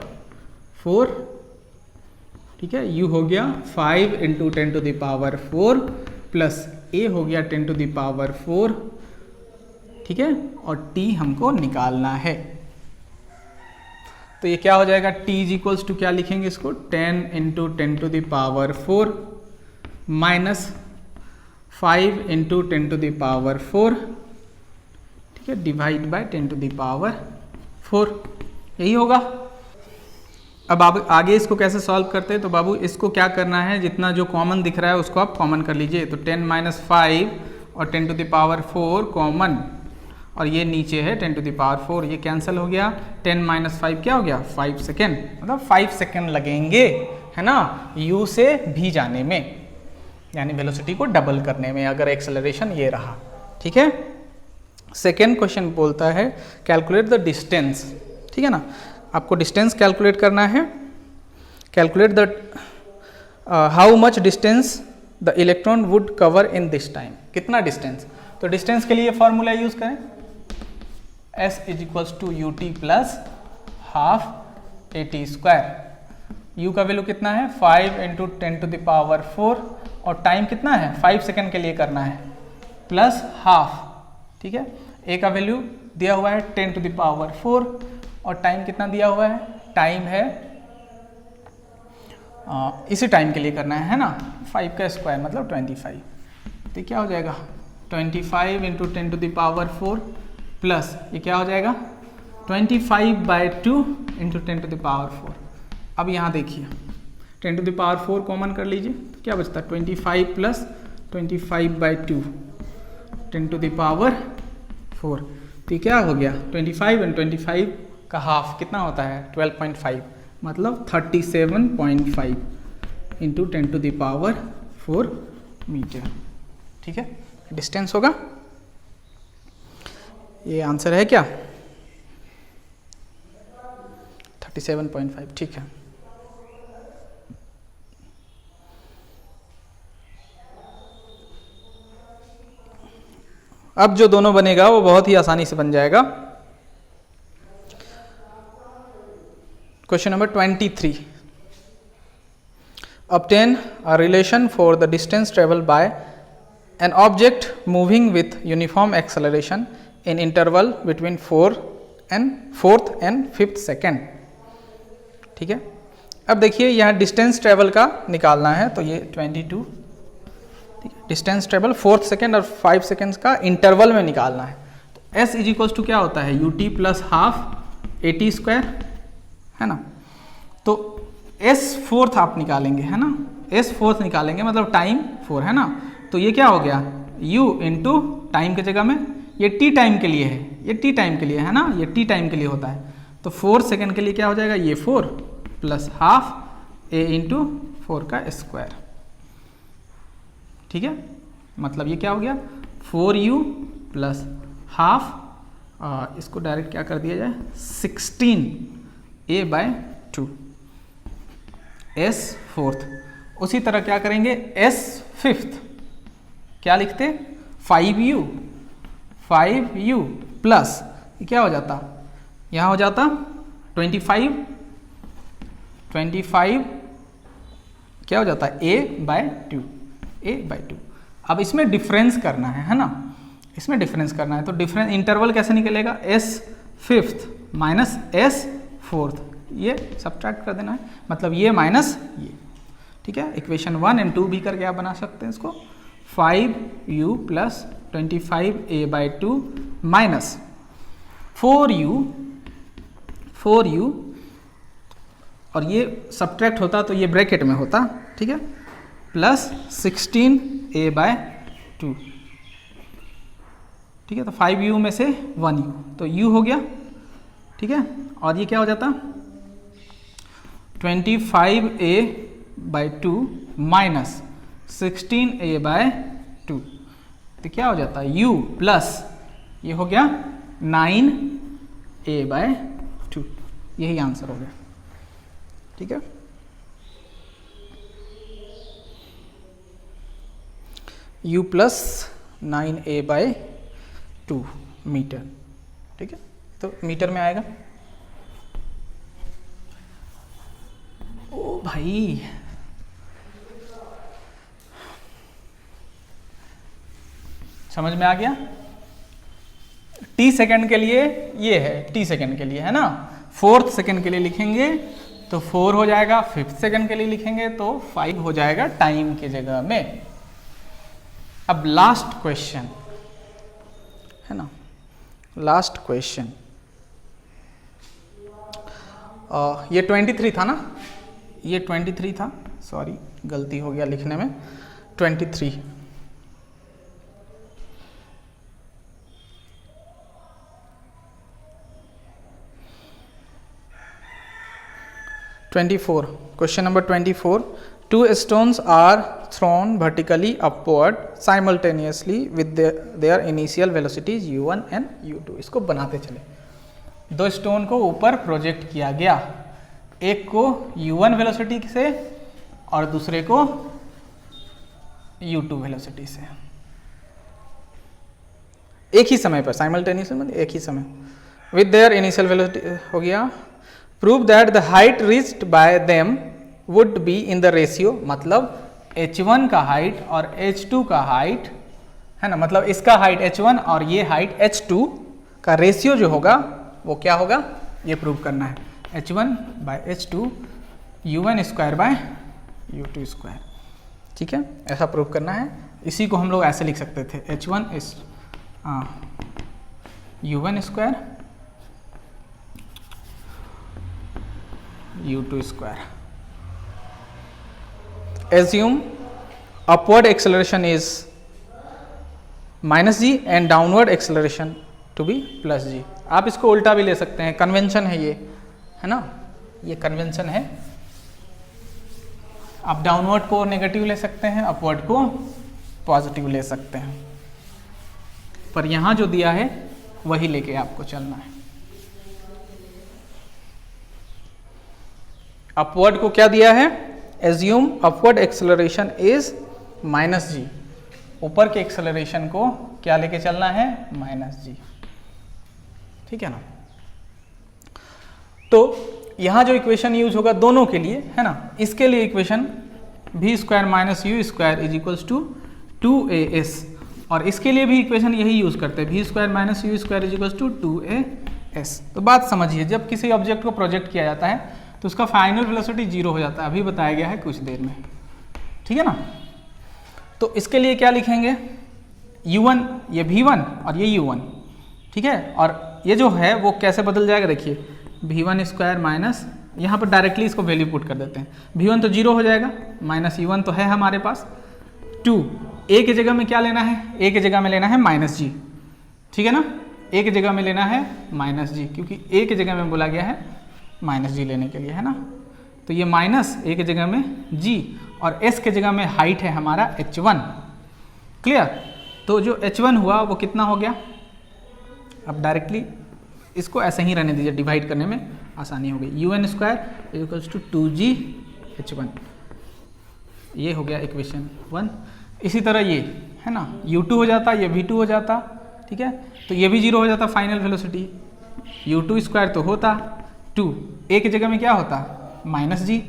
A: ठीक है, u हो गया 5 × 10⁴ प्लस a हो गया 10⁴, ठीक है, और t हमको निकालना है। तो ये क्या हो जाएगा, t = क्या लिखेंगे इसको, 10 × 10⁴ माइनस 5 × 10⁴, ठीक है, डिवाइड बाय 10⁴, यही होगा। अब आप आगे इसको कैसे सॉल्व करते हैं, तो बाबू इसको क्या करना है, जितना जो कॉमन दिख रहा है उसको आप कॉमन कर लीजिए। तो 10 - 5 और 10 to the power 4 कॉमन, और ये नीचे है 10 to the power 4, ये कैंसिल हो गया। 10 - 5 क्या हो गया, 5 सेकेंड, मतलब 5 सेकेंड लगेंगे, है ना, u से v जाने में, यानी वेलोसिटी को डबल करने में, अगर एक्सेलरेशन ये रहा। ठीक है। सेकेंड क्वेश्चन बोलता है कैलकुलेट द डिस्टेंस। ठीक है ना, आपको डिस्टेंस कैलकुलेट करना है। Calculate the how much distance the electron would cover in this time, कितना डिस्टेंस। तो डिस्टेंस के लिए फॉर्मूला यूज करें, s = ut + ½ at²। u का वैल्यू कितना है, 5 × 10 to the power 4, और टाइम कितना है, 5 सेकेंड के लिए करना है, प्लस ½ ठीक है। a का वैल्यू दिया हुआ है 10 to the power 4, और टाइम कितना दिया हुआ है, टाइम है इसी टाइम के लिए करना है ना, 5 का स्क्वायर मतलब 25। तो क्या हो जाएगा, 25 × 10 to the power 4 प्लस ये क्या हो जाएगा 25/2 × 10 to the power 4। अब यहाँ देखिए 10 to the power 4 कॉमन कर लीजिए, तो क्या बचता है 25 + 25/2 10 to the power 4। तो क्या हो गया 25 × 25 का हाफ कितना होता है 12.5, मतलब 37.5 × 10 to the power 4 मीटर। ठीक है, डिस्टेंस होगा, ये आंसर है क्या 37.5। ठीक है। अब जो दोनों बनेगा वो बहुत ही आसानी से बन जाएगा। Question number 23, obtain a relation for the distance traveled by an object moving with uniform acceleration in interval between 4th and 5th second। ठीक है। अब देखिए यहाँ डिस्टेंस ट्रेवल का निकालना है, तो ये 22, ठीक है, डिस्टेंस ट्रेवल 4th सेकेंड और 5 सेकेंड्स का इंटरवल में निकालना है। तो s = क्या होता है ut + ½ at², है ना। तो s4th आप निकालेंगे, है ना, s4th निकालेंगे मतलब टाइम 4, है ना। तो ये क्या हो गया u × टाइम की जगह में, ये t टाइम के लिए है, ये t टाइम के लिए है ना, ये t टाइम के लिए होता है। तो 4 सेकेंड के लिए क्या हो जाएगा, ये 4 + ½ a × 4 का स्क्वायर। ठीक है, मतलब ये क्या हो गया 4u + ½ इसको डायरेक्ट क्या कर दिया जाए 16a/2 s4th। उसी तरह क्या करेंगे s5th, क्या लिखते 5u प्लस क्या हो जाता, यहाँ हो जाता 25 क्या हो जाता a/2। अब इसमें डिफरेंस करना है ना, इसमें डिफरेंस करना है। तो डिफरेंस इंटरवल कैसे निकलेगा, s5th - s4th, ये सब्ट्रैक्ट कर देना है, मतलब ये माइनस ये। ठीक है, इक्वेशन 1 और 2 भी करके आप बना सकते हैं इसको। 5u + 25a/2 माइनस 4u, और ये सब्ट्रैक्ट होता तो ये ब्रैकेट में होता, ठीक है, प्लस 16a/2। ठीक है, तो 5u में से 1u, तो u हो गया। ठीक है, और ये क्या हो जाता 25a/2 माइनस 16a/2, तो क्या हो जाता है u प्लस ये हो गया 9a/2। यही आंसर हो गया। ठीक है, u + 9a/2 मीटर। ठीक है, तो मीटर में आएगा। ओ भाई, समझ में आ गया। t सेकंड के लिए ये है, t सेकंड के लिए है ना, 4th सेकंड के लिए लिखेंगे तो 4 हो जाएगा, 5th सेकंड के लिए लिखेंगे तो 5 हो जाएगा टाइम की जगह में। अब लास्ट क्वेश्चन है ना, लास्ट क्वेश्चन ये 23 था ना, ये 23 था, सॉरी गलती हो गया लिखने में, 23 24, question number 24, 2 stones are thrown vertically upward simultaneously with their initial velocities u1 and u2। इसको बनाते चले, 2 स्टोन को ऊपर प्रोजेक्ट किया गया, एक को u1 वेलोसिटी से और दूसरे को u2 वेलोसिटी से, एक ही समय पर, साइमल्टेनियसली मतलब एक ही समय, विद देयर इनिशियल वेलोसिटी हो गया। Prove that the height reached by them would be in the ratio, मतलब h1 का हाइट और h2 का हाइट है ना, मतलब इसका हाइट h1 और ये हाइट h2 का रेशियो जो होगा वो क्या होगा, ये प्रूव करना है, h1 by h2 u1 square by u2 square. ठीक है, ऐसा प्रूव करना है। इसी को हम लोग ऐसे लिख सकते थे, h1 is u1 square u2 square. Assume upward acceleration is -g and downward acceleration to be +g। आप इसको उल्टा भी ले सकते हैं, कन्वेंशन है ये, है ना, ये कन्वेंशन है। आप डाउनवर्ड को नेगेटिव ले सकते हैं, अपवर्ड को पॉजिटिव ले सकते हैं, पर यहां जो दिया है वही लेके आपको चलना है। अपवर्ड को क्या दिया है, assume upward acceleration is -g, ऊपर के एक्सेलरेशन को क्या लेके चलना है, -g। ठीक है ना, तो यहां जो इक्वेशन यूज होगा दोनों के लिए, है ना, इसके लिए equation v square minus u square is equals to 2as, और इसके लिए भी इक्वेशन यही यूज करते हैं, v square minus u square is equals to 2as। तो बात समझिए, जब किसी ऑब्जेक्ट को प्रोजेक्ट किया जाता है तो उसका फाइनल वेलोसिटी 0 हो जाता है, अभी बताया गया है कुछ देर में। ठीक है ना, तो इसके लिए क्या लिखेंगे, u1, ये v1 और ये u1। ठीक है, और ये जो है वो कैसे बदल जाएगा, देखिए v1 स्क्वायर माइनस, यहाँ पर डायरेक्टली इसको वैल्यू पुट कर देते हैं, v1 तो 0 हो जाएगा, माइनस u1 तो है हमारे पास 2, a की जगह में क्या लेना है, a की जगह में लेना है -g। ठीक है ना, a की जगह में लेना है -g, क्योंकि a की जगह में बोला गया है -g लेने के लिए, है ना, तो ये माइनस a की जगह में g और s के जगह में हाइट है हमारा h1। क्लियर, तो जो h1 हुआ वो कितना हो गया, अब डायरेक्टली इसको ऐसे ही रहने दीजिए, डिवाइड करने में आसानी हो गई, u1 square equals to 2g h1, ये हो गया इक्वेशन 1। इसी तरह ये है ना, u2 हो जाता, ये v2 हो जाता। ठीक है, तो ये भी 0 हो जाता फाइनल वेलोसिटी, u2 स्क्वायर तो होता 2, a की जगह में क्या होता -g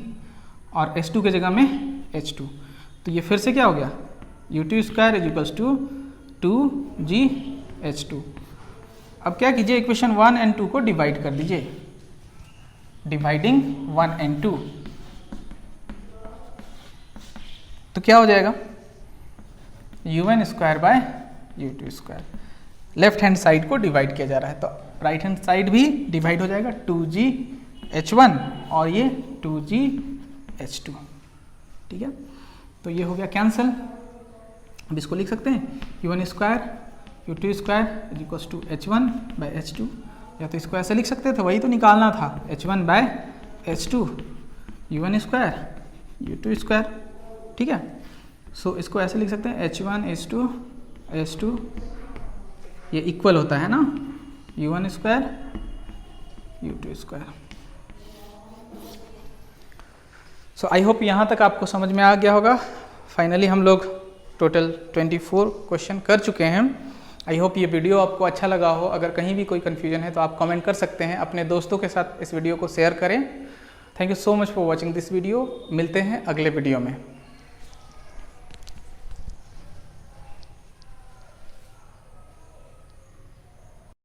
A: और h2 की जगह में h2, तो ये फिर से क्या हो गया, u2 square is equals to 2g h2। अब क्या कीजिए, इक्वेशन 1 और 2 को डिवाइड कर दीजिए, डिवाइडिंग 1 और 2, तो क्या हो जाएगा, u1 square by u2 square. Left hand side को डिवाइड किया जा रहा है, तो राइट हैंड साइड भी डिवाइड हो जाएगा, 2g h1 और ये 2g h2। ठीक है, तो ये हो गया कैंसिल। अब इसको लिख सकते हैं, u1 square u2 square is equals to h1 by h2, या तो इसको ऐसे लिख सकते थे, वही तो निकालना था, h1 by h2 u1 square u2 square. ठीक है, सो इसको ऐसे लिख सकते हैं, h1 h2 h2, ये इक्वल होता है ना u1 square u2 square. So I hope यहाँ तक आपको समझ में आ गया होगा। फाइनली हम लोग टोटल 24 क्वेश्चन कर चुके हैं। आई होप ये वीडियो आपको अच्छा लगा हो। अगर कहीं भी कोई कन्फ्यूजन है तो आप कमेंट कर सकते हैं, अपने दोस्तों के साथ इस वीडियो को शेयर करें। Thank you so much for watching this video. मिलते हैं अगले वीडियो में।